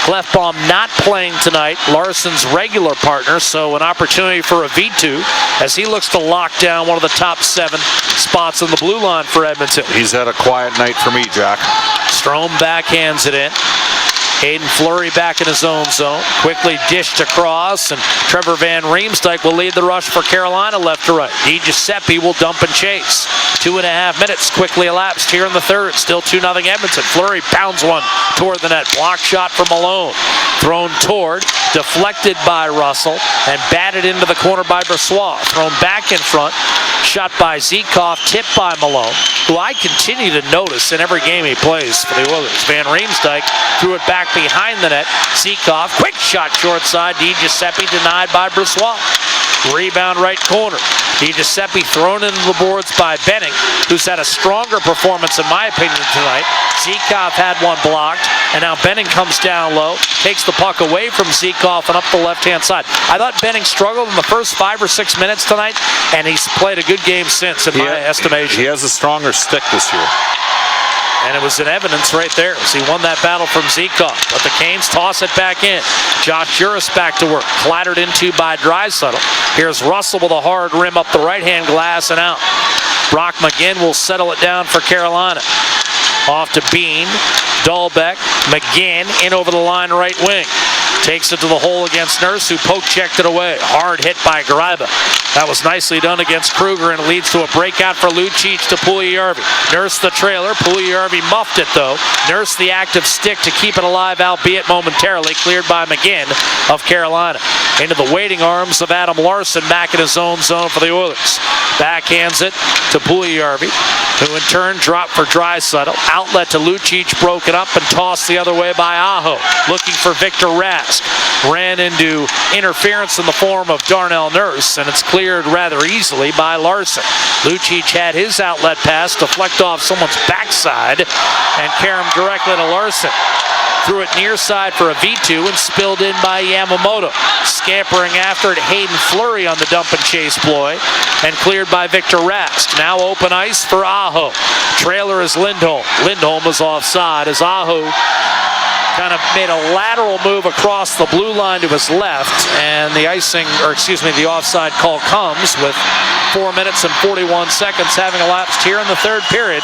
Clefbaum not playing tonight, Larson's regular partner, so an opportunity for Avitu as he looks to lock down one of the top 7 spots on the blue line for Edmonton.
He's had a quiet night for me, Jack.
Strome backhands it in. Hayden Fleury back in his own zone. Quickly dished across, and Trevor Van Riemsdyk will lead the rush for Carolina left to right. Di Giuseppe will dump and chase. 2.5 minutes quickly elapsed here in the third. Still 2-0 Edmonton. Fleury pounds one toward the net. Block shot from Malone. Thrown toward, deflected by Russell, and batted into the corner by Brossoit. Thrown back in front. Shot by Zykov, tipped by Malone, who I continue to notice in every game he plays for the Oilers. Van Riemsdyk threw it back behind the net. Zykov, quick shot short side. Di Giuseppe denied by Brossoit. Rebound right corner. Di Giuseppe thrown into the boards by Benning, who's had a stronger performance in my opinion tonight. Zykov had one blocked, and now Benning comes down low, takes the puck away from Zykov and up the left-hand side. I thought Benning struggled in the first 5 or 6 minutes tonight, and he's played a good game since, in my estimation.
He has a stronger stick this year.
And it was in evidence right there as he won that battle from Zykov. But the Canes toss it back in. Josh Juris back to work. Clattered into by Draisaitl. Here's Russell with a hard rim up the right-hand glass and out. Brock McGinn will settle it down for Carolina. Off to Bean. Dahlbeck. McGinn in over the line right wing. Takes it to the hole against Nurse, who poke-checked it away. Hard hit by Greiba. That was nicely done against Kruger, and it leads to a breakout for Lucic to Puljujärvi. Nurse the trailer. Puljujärvi muffed it, though. Nurse the active stick to keep it alive, albeit momentarily. Cleared by McGinn of Carolina. Into the waiting arms of Adam Larson back in his own zone for the Oilers. Backhands it to Puljujärvi, who in turn dropped for Draisaitl. Outlet to Lucic, broken up and tossed the other way by Aho. Looking for Victor Rask. Ran into interference in the form of Darnell Nurse, and it's cleared rather easily by Larson. Lucic had his outlet pass deflect off someone's backside and carry him directly to Larson. Threw it near side for a V2 and spilled in by Yamamoto. Scampering after it, Hayden Fleury on the dump and chase ploy, and cleared by Victor Rask. Now open ice for Aho. Trailer is Lindholm. Lindholm was offside as Aho kind of made a lateral move across the blue line to his left, and the offside call comes with 4 minutes and 41 seconds having elapsed here in the third period,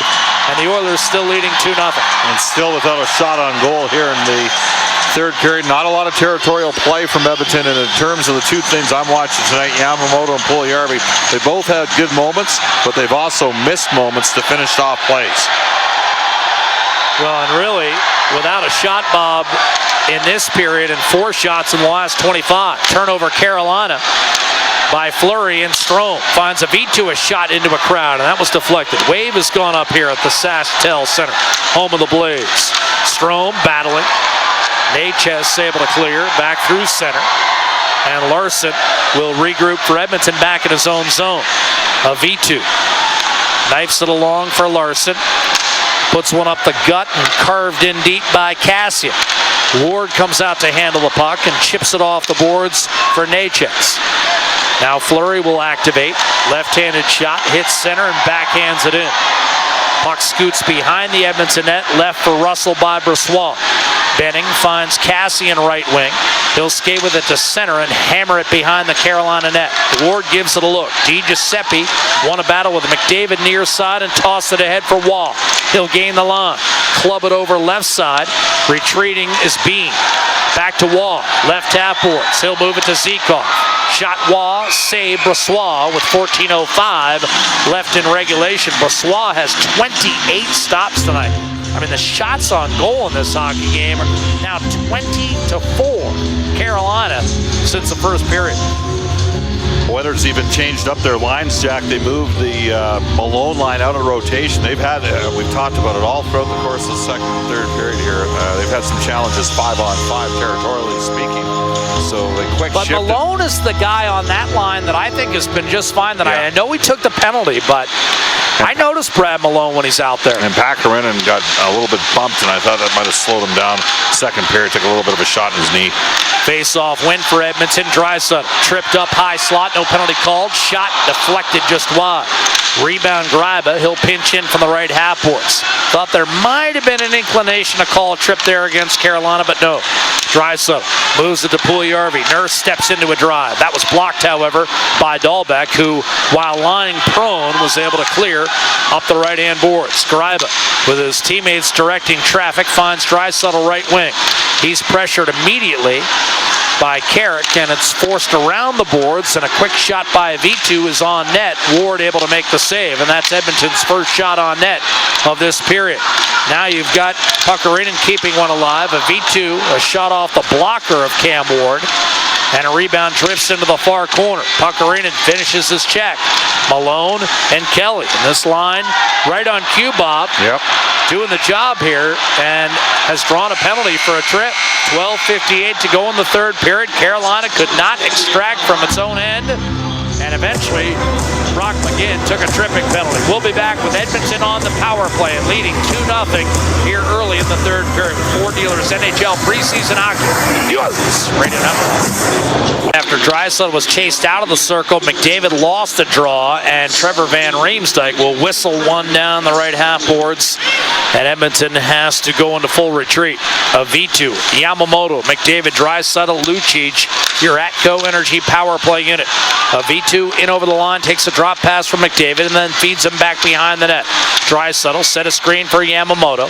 and the Oilers still leading 2-0.
And still without a shot on goal here in the third period. Not a lot of territorial play from Edmonton, and in terms of the two things I'm watching tonight, Yamamoto and Puljujarvi, they both had good moments, but they've also missed moments to finish off plays.
Well, and really, without a shot, Bob, in this period, and 4 shots in the last 25. Turnover Carolina by Fleury, and Strome finds a V2, a shot into a crowd, and that was deflected. Wave has gone up here at the Sask-Tel Center, home of the Blaze. Strome battling. Natchez able to clear, back through center. And Larson will regroup for Edmonton back in his own zone. A V2. Knifes it along for Larson. Puts one up the gut and carved in deep by Kassian. Ward comes out to handle the puck and chips it off the boards for Natchez. Now Fleury will activate. Left-handed shot, hits center and backhands it in. Puck scoots behind the Edmonton net, left for Russell by Brossoit. Benning finds Kassian right wing. He'll skate with it to center and hammer it behind the Carolina net. Ward gives it a look. Giuseppe won a battle with McDavid near side and tossed it ahead for Wall. He'll gain the line. Club it over left side. Retreating is Bean. Back to Wall. Left half boards. He'll move it to Zikov. Shot Wall, save Brossoit with 14:05 left in regulation. Brossoit has 28 stops tonight. I mean, the shots on goal in this hockey game are now 20-4 Carolina since the first period.
Oilers even changed up their lines, Jack. They moved the Malone line out of rotation. They've had, we've talked about it all throughout the course of the second and third period here. They've had some challenges 5-on-5 territorially speaking. So they quick shifted.
But Malone is the guy on that line that I think has been just fine tonight. I know he took the penalty, but I noticed Brad Malone when he's out there.
And Pakarinen got a little bit bumped, and I thought that might have slowed him down. Second period, took a little bit of a shot in his knee.
Face-off win for Edmonton. Draisaitl tripped up high slot, no penalty called. Shot deflected just wide. Rebound Greiba. He'll pinch in from the right half boards. Thought there might have been an inclination to call a trip there against Carolina, but no. Draisaitl moves it to Puljujarvi. Nurse steps into a drive. That was blocked, however, by Dahlbeck, who, while lying prone, was able to clear up the right-hand boards. Greiba, with his teammates directing traffic, finds Draisaitl right wing. He's pressured immediately by Carrick, and it's forced around the boards, and a quick shot by a V2 is on net. Ward able to make the save, and that's Edmonton's first shot on net of this period. Now you've got Pakarinen keeping one alive. A V2, a shot off the blocker of Cam Ward, and a rebound drifts into the far corner. Pakarinen finishes his check. Malone and Kelly. And this line right on cue, Bob.
Yep.
Doing the job here, and has drawn a penalty for a trip. 12:58 to go in the third period. Carolina could not extract from its own end, and eventually Brock McGinn took a tripping penalty. We'll be back with Edmonton on the power play and leading 2-0 here early in the third period with Ford Dealers NHL preseason hockey. Radio Network. After Draisaitl was chased out of the circle, McDavid lost the draw, and Trevor Van Riemsdyk will whistle one down the right half boards, and Edmonton has to go into full retreat. A V2, Yamamoto, McDavid, Draisaitl, Lucic, your Atco Energy power play unit. A V2 in over the line, takes a drop pass from McDavid, and then feeds him back behind the net. Draisaitl set a screen for Yamamoto.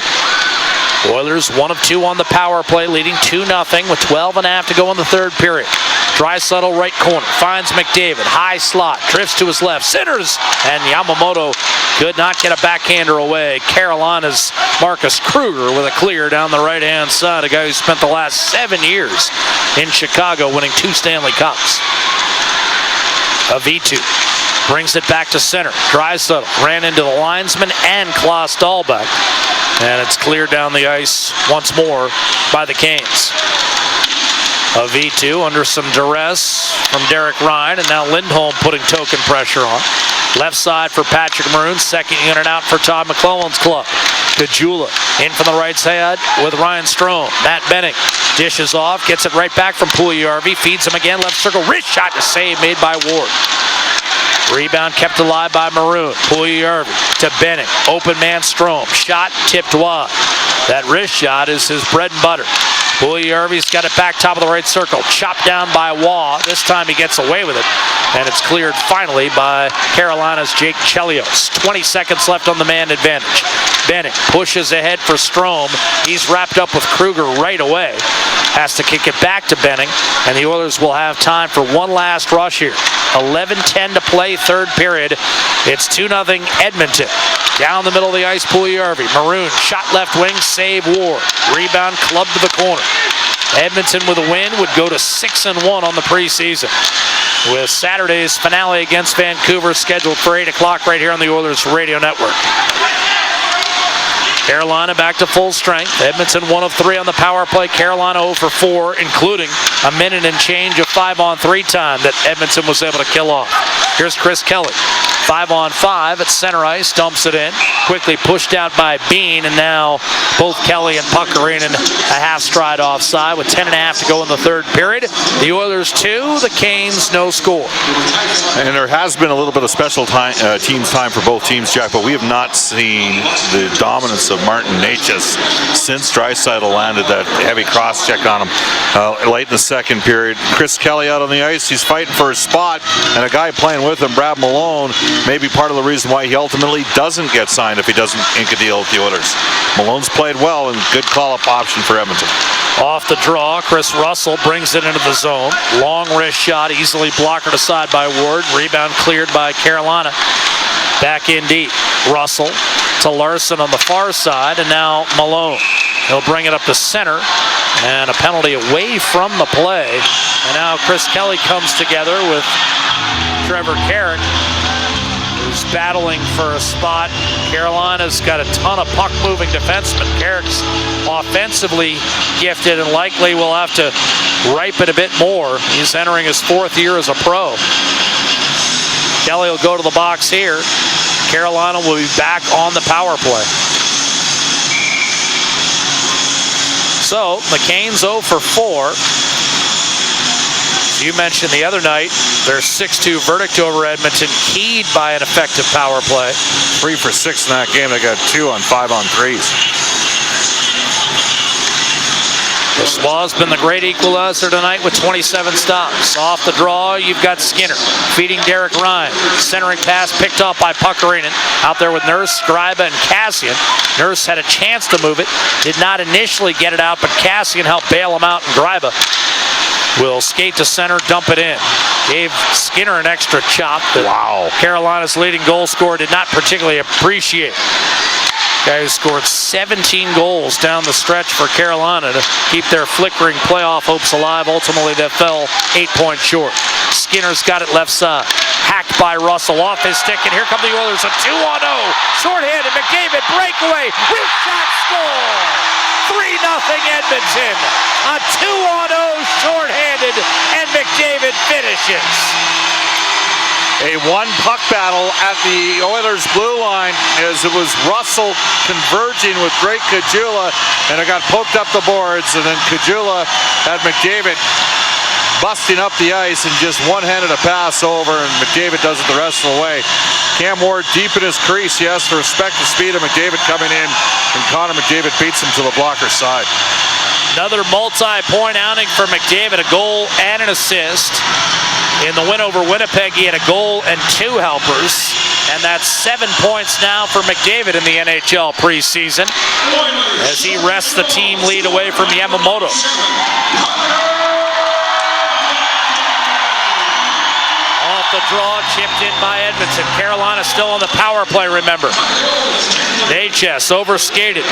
Oilers 1 of 2 on the power play, leading 2-0 with 12.5 to go in the third period. Draisaitl right corner, finds McDavid, high slot, drifts to his left, centers, and Yamamoto could not get a backhander away. Carolina's Marcus Kruger with a clear down the right-hand side, a guy who spent the last 7 years in Chicago winning 2 Stanley Cups. A V2. Brings it back to center. Draisaitl ran into the linesman and Klaus Dahlbeck. And it's cleared down the ice once more by the Canes. A V2 under some duress from Derek Ryan, and now Lindholm putting token pressure on. Left side for Patrick Maroon. Second unit out for Todd McClellan's club. Kajula in from the right side with Ryan Strome. Matt Benning dishes off, gets it right back from Puljujarvi, feeds him again, left circle, wrist shot to save made by Ward. Rebound kept alive by Maroon. Puljujarvi to Benning. Open man Strome. Shot tipped wide. That wrist shot is his bread and butter. Puljujarvi's got it back top of the right circle. Chopped down by Waugh. This time he gets away with it. And it's cleared finally by Carolina's Jake Chelios. 20 seconds left on the man advantage. Benning pushes ahead for Strome. He's wrapped up with Kruger right away. Has to kick it back to Benning. And the Oilers will have time for one last rush here. 11:10 to play, third period. It's 2-0 Edmonton. Down the middle of the ice, Puljujarvi. Maroon, shot left wing, save Ward. Rebound, club to the corner. Edmonton with a win would go to 6-1 on the preseason. With Saturday's finale against Vancouver scheduled for 8 o'clock right here on the Oilers Radio Network. Carolina back to full strength. Edmonton 1 of 3 on the power play. Carolina 0 for 4, including a minute and change of 5-on-3 time that Edmonton was able to kill off. Here's Chris Kelly. 5-on-5 at center ice, dumps it in. Quickly pushed out by Bean, and now both Kelly and Puckarinen a half stride offside with 10.5 to go in the third period. The Oilers 2, the Canes no score.
And there has been a little bit of special time, teams time for both teams, Jack, but we have not seen the dominance of Martin Necas since Draisaitl landed that heavy cross check on him late in the second period. Chris Kelly out on the ice, he's fighting for his spot, and a guy playing with him, Brad Malone, may be part of the reason why he ultimately doesn't get signed if he doesn't ink a deal with the Oilers. Malone's played well and good call-up option for Edmonton.
Off the draw, Chris Russell brings it into the zone. Long wrist shot, easily blockered aside by Ward. Rebound cleared by Carolina. Back in deep. Russell to Larson on the far side, and now Malone. He'll bring it up to center, and a penalty away from the play. And now Chris Kelly comes together with Trevor Carrick, who's battling for a spot. Carolina's got a ton of puck-moving defensemen. Carrick's offensively gifted and likely will have to ripen a bit more. He's entering his 4th year as a pro. Kelly will go to the box here. Carolina will be back on the power play. So, the Canes 0 for 4. As you mentioned the other night, their 6-2 verdict over Edmonton, keyed by an effective power play.
3 for 6 in that game. They got 2 on 5-on-3s.
Brossois been the great equalizer tonight with 27 stops. Off the draw, you've got Skinner feeding Derek Ryan. Centering pass picked off by Puckarinen. Out there with Nurse, Gryba, and Cassian. Nurse had a chance to move it. Did not initially get it out, but Cassian helped bail him out, and Gryba will skate to center, dump it in. Gave Skinner an extra chop that Carolina's leading goal scorer did not particularly appreciate. Guy who scored 17 goals down the stretch for Carolina to keep their flickering playoff hopes alive. Ultimately, they fell 8 points short. Skinner's got it left side. Hacked by Russell off his stick, and here come the Oilers. A 2-on-0. Shorthanded, McDavid breakaway. Wrist shot score. 3-0 Edmonton. A 2-on-0 shorthanded, and McDavid finishes.
A one-puck battle at the Oilers' blue line as it was Russell converging with Drake Kajula, and it got poked up the boards, and then Kajula had McDavid busting up the ice and just one-handed a pass over, and McDavid does it the rest of the way. Cam Ward deep in his crease. He has to respect the speed of McDavid coming in, and Connor McDavid beats him to the blocker side.
Another multi-point outing for McDavid, a goal and an assist. In the win over Winnipeg, he had a goal and 2 helpers. And that's 7 points now for McDavid in the NHL preseason as he wrests the team lead away from Yamamoto. Off the draw, chipped in by Edmonton. Carolina still on the power play, remember. Necas overskated.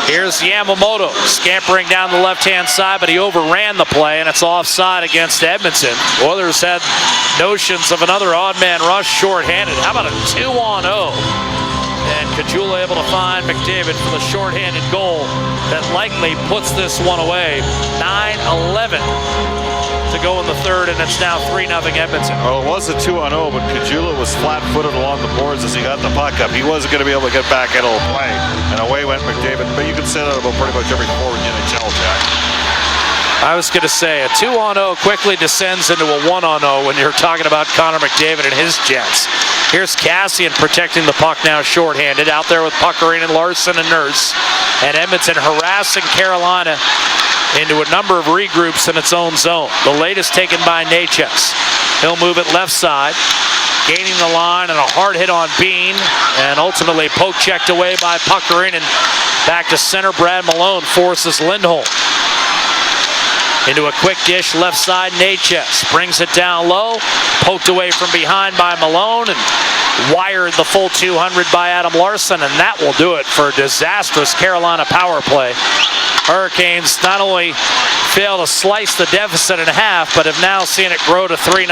Here's Yamamoto scampering down the left-hand side, but he overran the play, and it's offside against Edmonton. Oilers had notions of another odd-man rush shorthanded. How about a 2-on-0? And Kajula able to find McDavid for the shorthanded goal that likely puts this one away. 9-11 to to go in the third, and it's now 3-0 Edmonton.
Well, it was a 2-0, but Kajula was flat-footed along the boards as he got the puck up. He wasn't going to be able to get back into a play, and away went McDavid. But you can say that about pretty much every forward in the NHL, Jack.
I was going to say, a 2-0 quickly descends into a 1-0 when you're talking about Connor McDavid and his Jets. Here's Cassian protecting the puck now shorthanded, out there with Puckerine and Larson and Nurse. And Edmonton harassing Carolina into a number of regroups in its own zone. The latest taken by Natchez. He'll move it left side, gaining the line, and a hard hit on Bean, and ultimately poke checked away by Puckerine. And back to center, Brad Malone forces Lindholm into a quick dish left side. Natchez brings it down low, poked away from behind by Malone, and wired the full 200 by Adam Larson, and that will do it for a disastrous Carolina power play. Hurricanes not only fail to slice the deficit in half, but have now seen it grow to 3-0.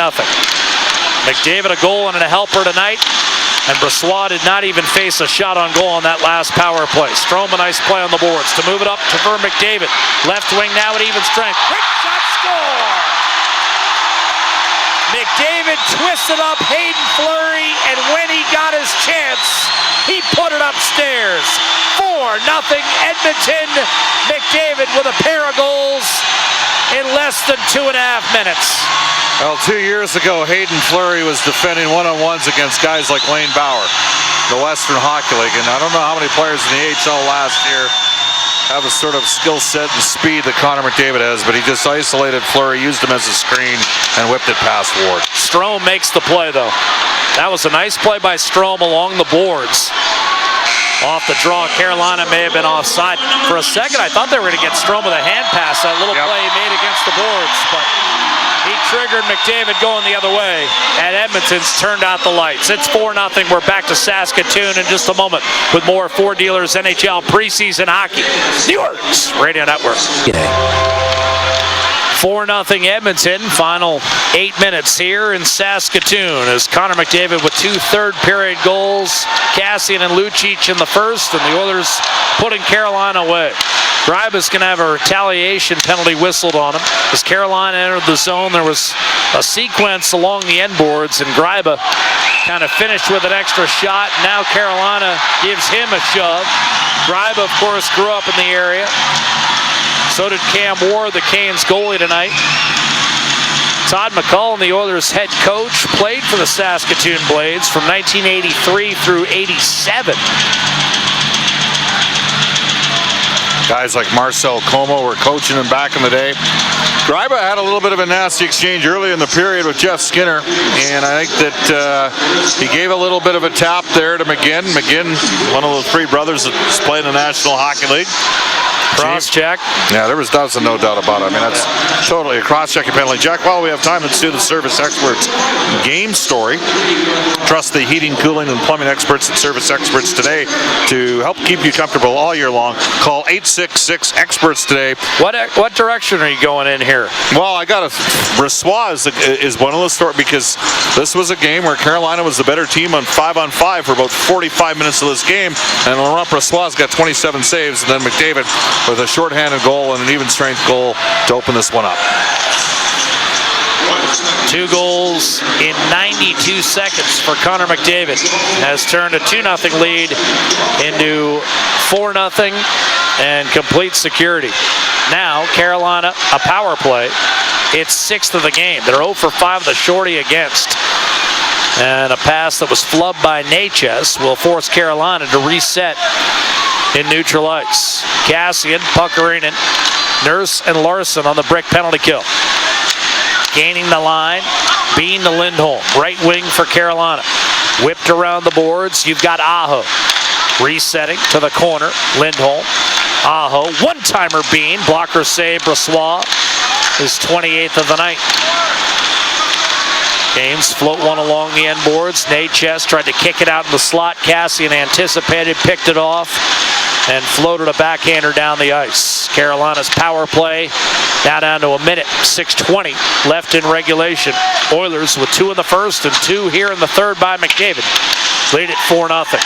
McDavid a goal and a helper tonight, and Brossoit did not even face a shot on goal on that last power play. Strome a nice play on the boards to move it up to McDavid. Left wing now at even strength. Quick shot, score! McDavid twisted up Hayden Fleury, and when he got his chance, he put it upstairs. 4-0 Edmonton. McDavid with a pair of goals in less than 2.5 minutes.
Well, 2 years ago, Hayden Fleury was defending one-on-ones against guys like Lane Bauer, the Western Hockey League, and I don't know how many players in the AHL last year have a sort of skill set and speed that Connor McDavid has, but he just isolated Fleury, used him as a screen, and whipped it past Ward.
Strome makes the play, though. That was a nice play by Strome along the boards. Off the draw, Carolina may have been offside. For a second, I thought they were going to get Strome with a hand pass, that little play he made against the boards, but he triggered McDavid going the other way, and Edmonton's turned out the lights. It's 4-0. We're back to Saskatoon in just a moment with more Ford Dealers NHL preseason hockey. The Oilers Radio Network. 4-0 Edmonton. Final 8 minutes here in Saskatoon as Connor McDavid with 2 third-period goals. Cassian and Lucic in the first, and the Oilers putting Carolina away. Greiba's going to have a retaliation penalty whistled on him. As Carolina entered the zone, there was a sequence along the end boards, and Greiba kind of finished with an extra shot. Now Carolina gives him a shove. Greiba, of course, grew up in the area. So did Cam Ward, the Canes goalie tonight. Todd McCullough, the Oilers head coach, played for the Saskatoon Blades from 1983 through 87.
Guys like Marcel Como were coaching him back in the day. Greiba had a little bit of a nasty exchange early in the period with Jeff Skinner, and I think that he gave a little bit of a tap there to McGinn. McGinn, one of the 3 brothers that's played in the National Hockey League.
Cross-check.
Yeah, there was no doubt about it. I mean, that's totally a cross-checking penalty. Jack, while we have time, let's do the Service Experts game story. Trust the heating, cooling, and plumbing experts at Service Experts today to help keep you comfortable all year long. Call 866-EXPERTS today.
What direction are you going in here?
Well, I got a Brossoit is one of the stories, because this was a game where Carolina was the better team on 5-on-5 for about 45 minutes of this game, and Laurent Brossoit's got 27 saves, and then McDavid with a shorthanded goal and an even strength goal to open this one up.
2 goals in 92 seconds for Connor McDavid. Has turned a 2-0 lead into 4-0 and complete security. Now Carolina, a power play. It's 6th of the game. They're 0 for 5 of the shorty against. And a pass that was flubbed by Natchez will force Carolina to reset in neutral ice. Cassian, Puckerine, Nurse, and Larson on the brick penalty kill. Gaining the line, Bean to Lindholm. Right wing for Carolina. Whipped around the boards. You've got Aho. Resetting to the corner. Lindholm. Aho. One-timer Bean. Blocker save. Brossoit. His 28th of the night. Canes float one along the end boards. Natchez tried to kick it out in the slot. Cassian anticipated, picked it off, and floated a backhander down the ice. Carolina's power play now down to a minute. 6:20 left in regulation. Oilers with 2 in the first and 2 here in the third by McDavid. Lead at 4-0.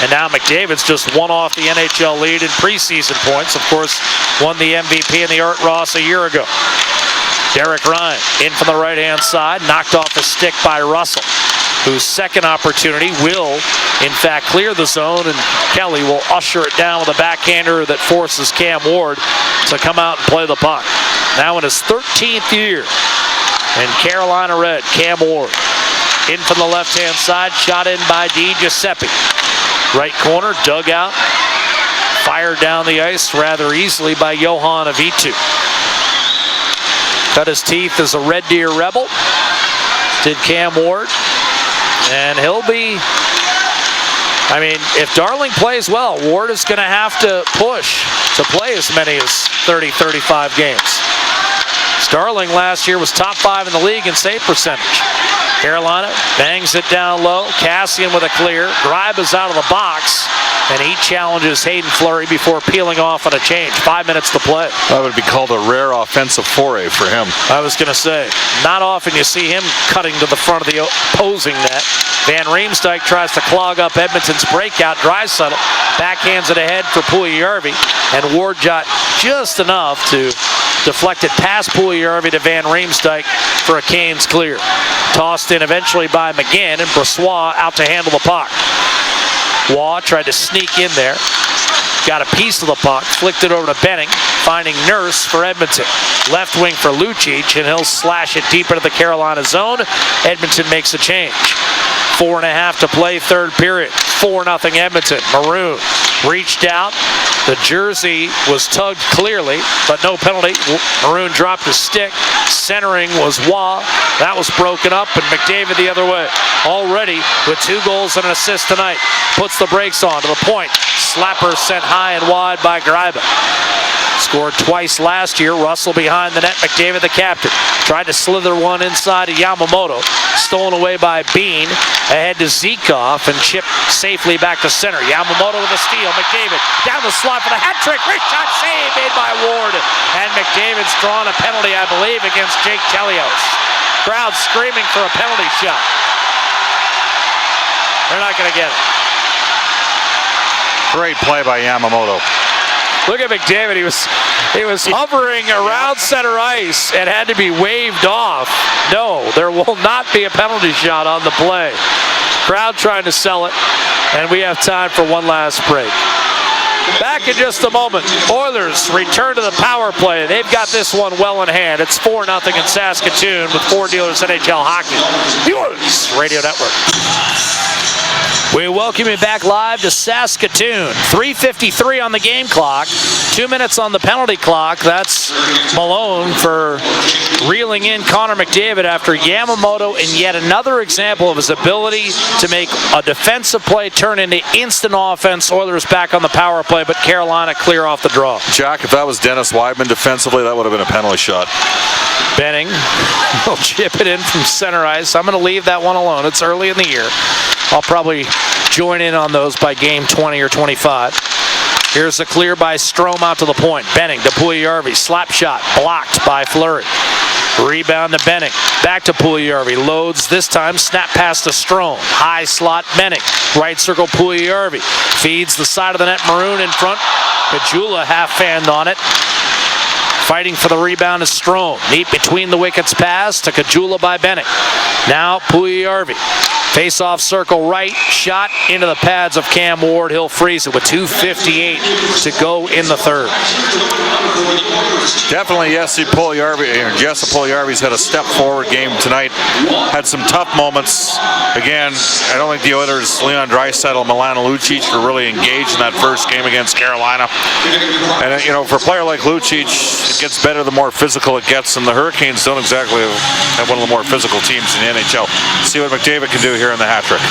And now McDavid's just one off the NHL lead in preseason points. Of course, won the MVP in the Art Ross a year ago. Derek Ryan in from the right-hand side, knocked off the stick by Russell, whose second opportunity will, in fact, clear the zone, and Kelly will usher it down with a backhander that forces Cam Ward to come out and play the puck. Now in his 13th year in Carolina Red, Cam Ward in from the left-hand side, shot in by Giuseppe. Right corner, dug out, fired down the ice rather easily by Johan Avitu. Cut his teeth as a Red Deer Rebel, did Cam Ward. And he'll be, I mean, if Darling plays well, Ward is going to have to push to play as many as 30, 35 games. Darling last year was top 5 in the league in save percentage. Carolina bangs it down low. Cassian with a clear. Greibe is out of the box, and he challenges Hayden Fleury before peeling off on a change. 5 minutes to play.
That would be called a rare offensive foray for him.
I was going to say, not often you see him cutting to the front of the opposing net. Van Riemsdyk tries to clog up Edmonton's breakout. Draisaitl backhands it ahead for Puljujärvi, and Ward got just enough to deflect it past Puljujärvi to Van Riemsdyk for a Canes clear. Tossed in eventually by McGinn, and Brossoit out to handle the puck. Waugh tried to sneak in there. Got a piece of the puck, flicked it over to Benning, finding Nurse for Edmonton. Left wing for Lucic, and he'll slash it deep into the Carolina zone. Edmonton makes a change. 4.5 to play, third period. 4-0 Edmonton. Maroon reached out. The jersey was tugged clearly, but no penalty. Maroon dropped his stick. Centering was Waugh. That was broken up, and McDavid the other way. Already with 2 goals and an assist tonight. Puts the brakes on to the point. Slapper sent high and wide by Greibe. Scored twice last year. Russell behind the net. McDavid, the captain, tried to slither one inside to Yamamoto. Stolen away by Bean. Ahead to Zykov and chipped safely back to center. Yamamoto with a steal. McDavid down the slot for the hat trick. Great shot save made by Ward. And McDavid's drawn a penalty, I believe, against Jake Chelios. Crowd screaming for a penalty shot. They're not going to get it.
Great play by Yamamoto.
Look at McDavid. He was hovering around center ice and had to be waved off. No, there will not be a penalty shot on the play. Crowd trying to sell it, and we have time for one last break. Back in just a moment. Oilers return to the power play. They've got this one well in hand. It's 4-0 in Saskatoon with Ford Dealers NHL Hockey. The Oilers Radio Network. We welcome you back live to Saskatoon. 3:53 on the game clock. 2 minutes on the penalty clock. That's Malone for reeling in Connor McDavid after Yamamoto, and yet another example of his ability to make a defensive play turn into instant offense. Oilers back on the power play, but Carolina clear off the draw.
Jack, if that was Dennis Weidman defensively, that would have been a penalty shot.
Benning will chip it in from center ice. I'm going to leave that one alone. It's early in the year. I'll probably join in on those by game 20 or 25. Here's a clear by Strome out to the point. Benning to Puljujärvi. Slap shot blocked by Fleury. Rebound to Benning. Back to Puljujärvi. Loads this time. Snap pass to Strome. High slot Benning. Right circle Puljujärvi. Feeds the side of the net. Maroon in front. Kajula half-fanned on it. Fighting for the rebound is Strome. Neat between the wickets pass to Kajula by Benning. Now Puljujärvi. Face-off circle right. Shot into the pads of Cam Ward. He'll freeze it with 2:58 to go in the third.
Definitely Jesse Puljujärvi's had a step forward game tonight. Had some tough moments. Again, I don't think the Oilers, Leon Draisaitl, Milan Lucic were really engaged in that first game against Carolina. And, you know, for a player like Lucic, it gets better the more physical it gets, and the Hurricanes don't exactly have one of the more physical teams in the NHL. See what McDavid can do here in the hat trick,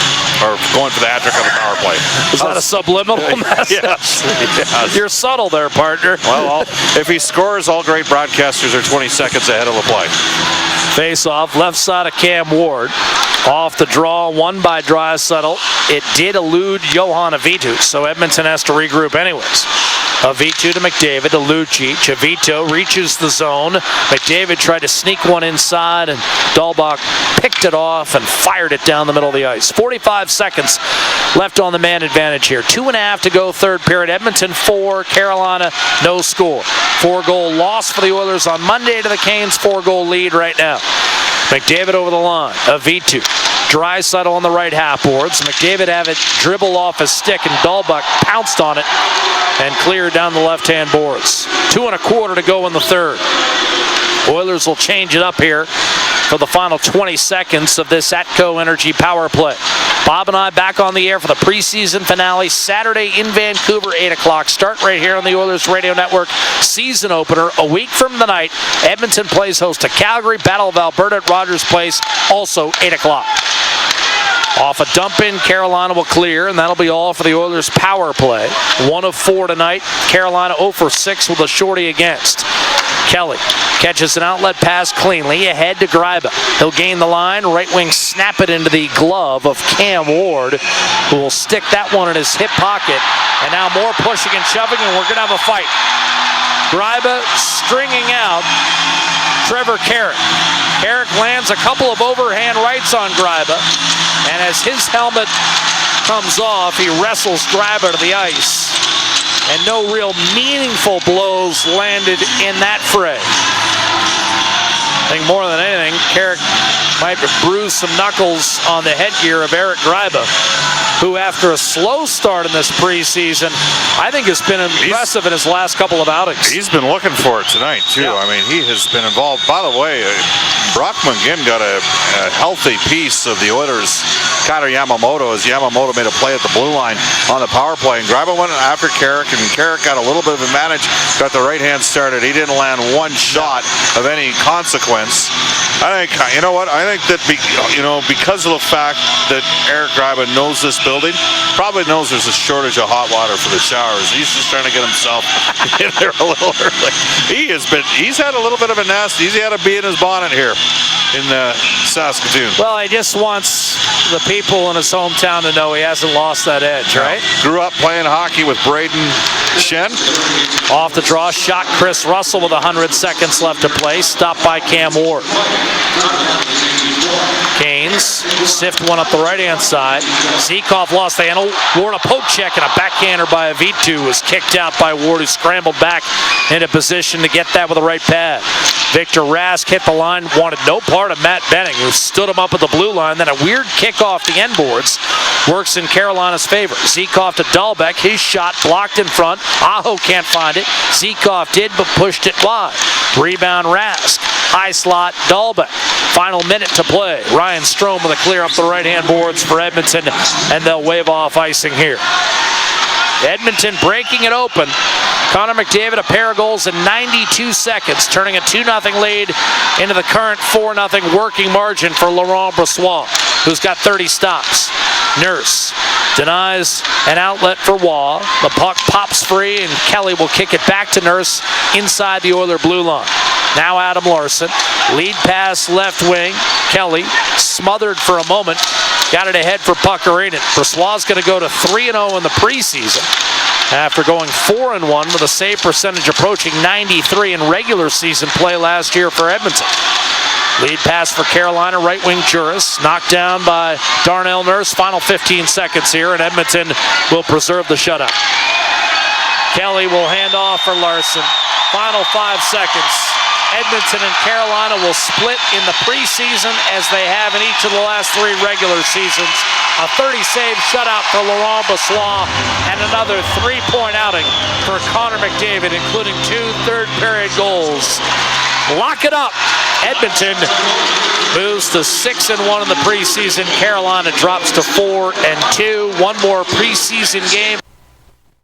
or going for the hat trick on the power play.
Is that a subliminal message?
Yes.
You're subtle there, partner.
Well, if he scores, all great broadcasters are 20 seconds ahead of the play.
Face off, left side of Cam Ward. Off the draw, won by Draisaitl. It did elude Johan Avitu, so Edmonton has to regroup anyways. Avito to McDavid to Lucic. Avito reaches the zone. McDavid tried to sneak one inside, and Dahlbach picked it off and fired it down the middle of the ice. 45 seconds left on the man advantage here. 2.5 to go, third period. Edmonton 4, Carolina no score. 4-goal loss for the Oilers on Monday to the Canes. 4-goal lead right now. McDavid over the line. Avito. Draisaitl on the right half boards. McDavid have it dribble off his stick, and Dahlbach pounced on it and cleared down the left-hand boards. 2.25 to go in the third. Oilers will change it up here for the final 20 seconds of this Atco Energy power play. Bob and I back on the air for the preseason finale Saturday in Vancouver, 8 o'clock. Start right here on the Oilers Radio Network. Season opener a week from the night. Edmonton plays host to Calgary. Battle of Alberta at Rogers Place, also 8 o'clock. Off a dump in, Carolina will clear, and that'll be all for the Oilers' power play. 1 of 4 tonight. Carolina 0 for 6 with a shorty against. Kelly catches an outlet pass cleanly ahead to Greiba. He'll gain the line. Right wing snap it into the glove of Cam Ward, who will stick that one in his hip pocket. And now more pushing and shoving, and we're going to have a fight. Greiba stringing out Trevor Carrick. Carrick lands a couple of overhand rights on Greiba, and as his helmet comes off, he wrestles Greiba to the ice. And no real meaningful blows landed in that fray. I think more than anything, Carrick might bruise some knuckles on the headgear of Eric Greiba, who after a slow start in this preseason, I think has been impressive in his last couple of outings.
He's been looking for it tonight, too. Yeah. I mean, he has been involved. By the way, Brock McGinn got a healthy piece of the Oilers' Kailer Yamamoto, as Yamamoto made a play at the blue line on the power play. And Greiba went after Carrick, and Carrick got a little bit of advantage, got the right hand started. He didn't land one shot of any consequence. I think, you know what, I think that, because of the fact that Eric Greiba knows this building, probably knows there's a shortage of hot water for the showers. He's just trying to get himself in there a little early. He's had a little bit of a nasty, he's had a bee in his bonnet here in Saskatoon.
Well, he just wants the people in his hometown to know he hasn't lost that edge, right?
Grew up playing hockey with Braden Shen.
Off the draw shot, Chris Russell with 100 seconds left to play. Stopped by Cam Ward. Canes sift one up the right-hand side. Zykov lost the handle. Ward a poke check, and a backhander by Avito was kicked out by Ward, who scrambled back into position to get that with a right pad. Victor Rask hit the line, wanted no part of Matt Benning, who stood him up at the blue line. Then a weird kick off the end boards works in Carolina's favor. Zykov to Dahlbach. His shot blocked in front. Aho can't find it. Zykov did, but pushed it wide. Rebound Rask. High slot Dahlbach. Final minute to play. Ryan Strome with a clear up the right-hand boards for Edmonton, and they'll wave off icing here. Edmonton breaking it open. Connor McDavid, a pair of goals in 92 seconds, turning a 2-0 lead into the current 4-0 working margin for Laurent Brossoit, who's got 30 stops. Nurse denies an outlet for Waugh. The puck pops free, and Kelly will kick it back to Nurse inside the Oiler blue line. Now Adam Larson, lead pass left wing. Kelly smothered for a moment, got it ahead for Puckarinen. Brossoit's going to go to 3-0 in the preseason after going 4-1 with a save percentage approaching 93 in regular season play last year for Edmonton. Lead pass for Carolina, right wing Juris, knocked down by Darnell Nurse. Final 15 seconds here, and Edmonton will preserve the shutout. Kelly will hand off for Larson. Final 5 seconds. Edmonton and Carolina will split in the preseason as they have in each of the last 3 regular seasons. A 30-save shutout for Laurent Brossoit, and another 3-point outing for Connor McDavid, including 2 third-period goals. Lock it up. Edmonton moves to 6-1 in the preseason. Carolina drops to 4-2. One more preseason game.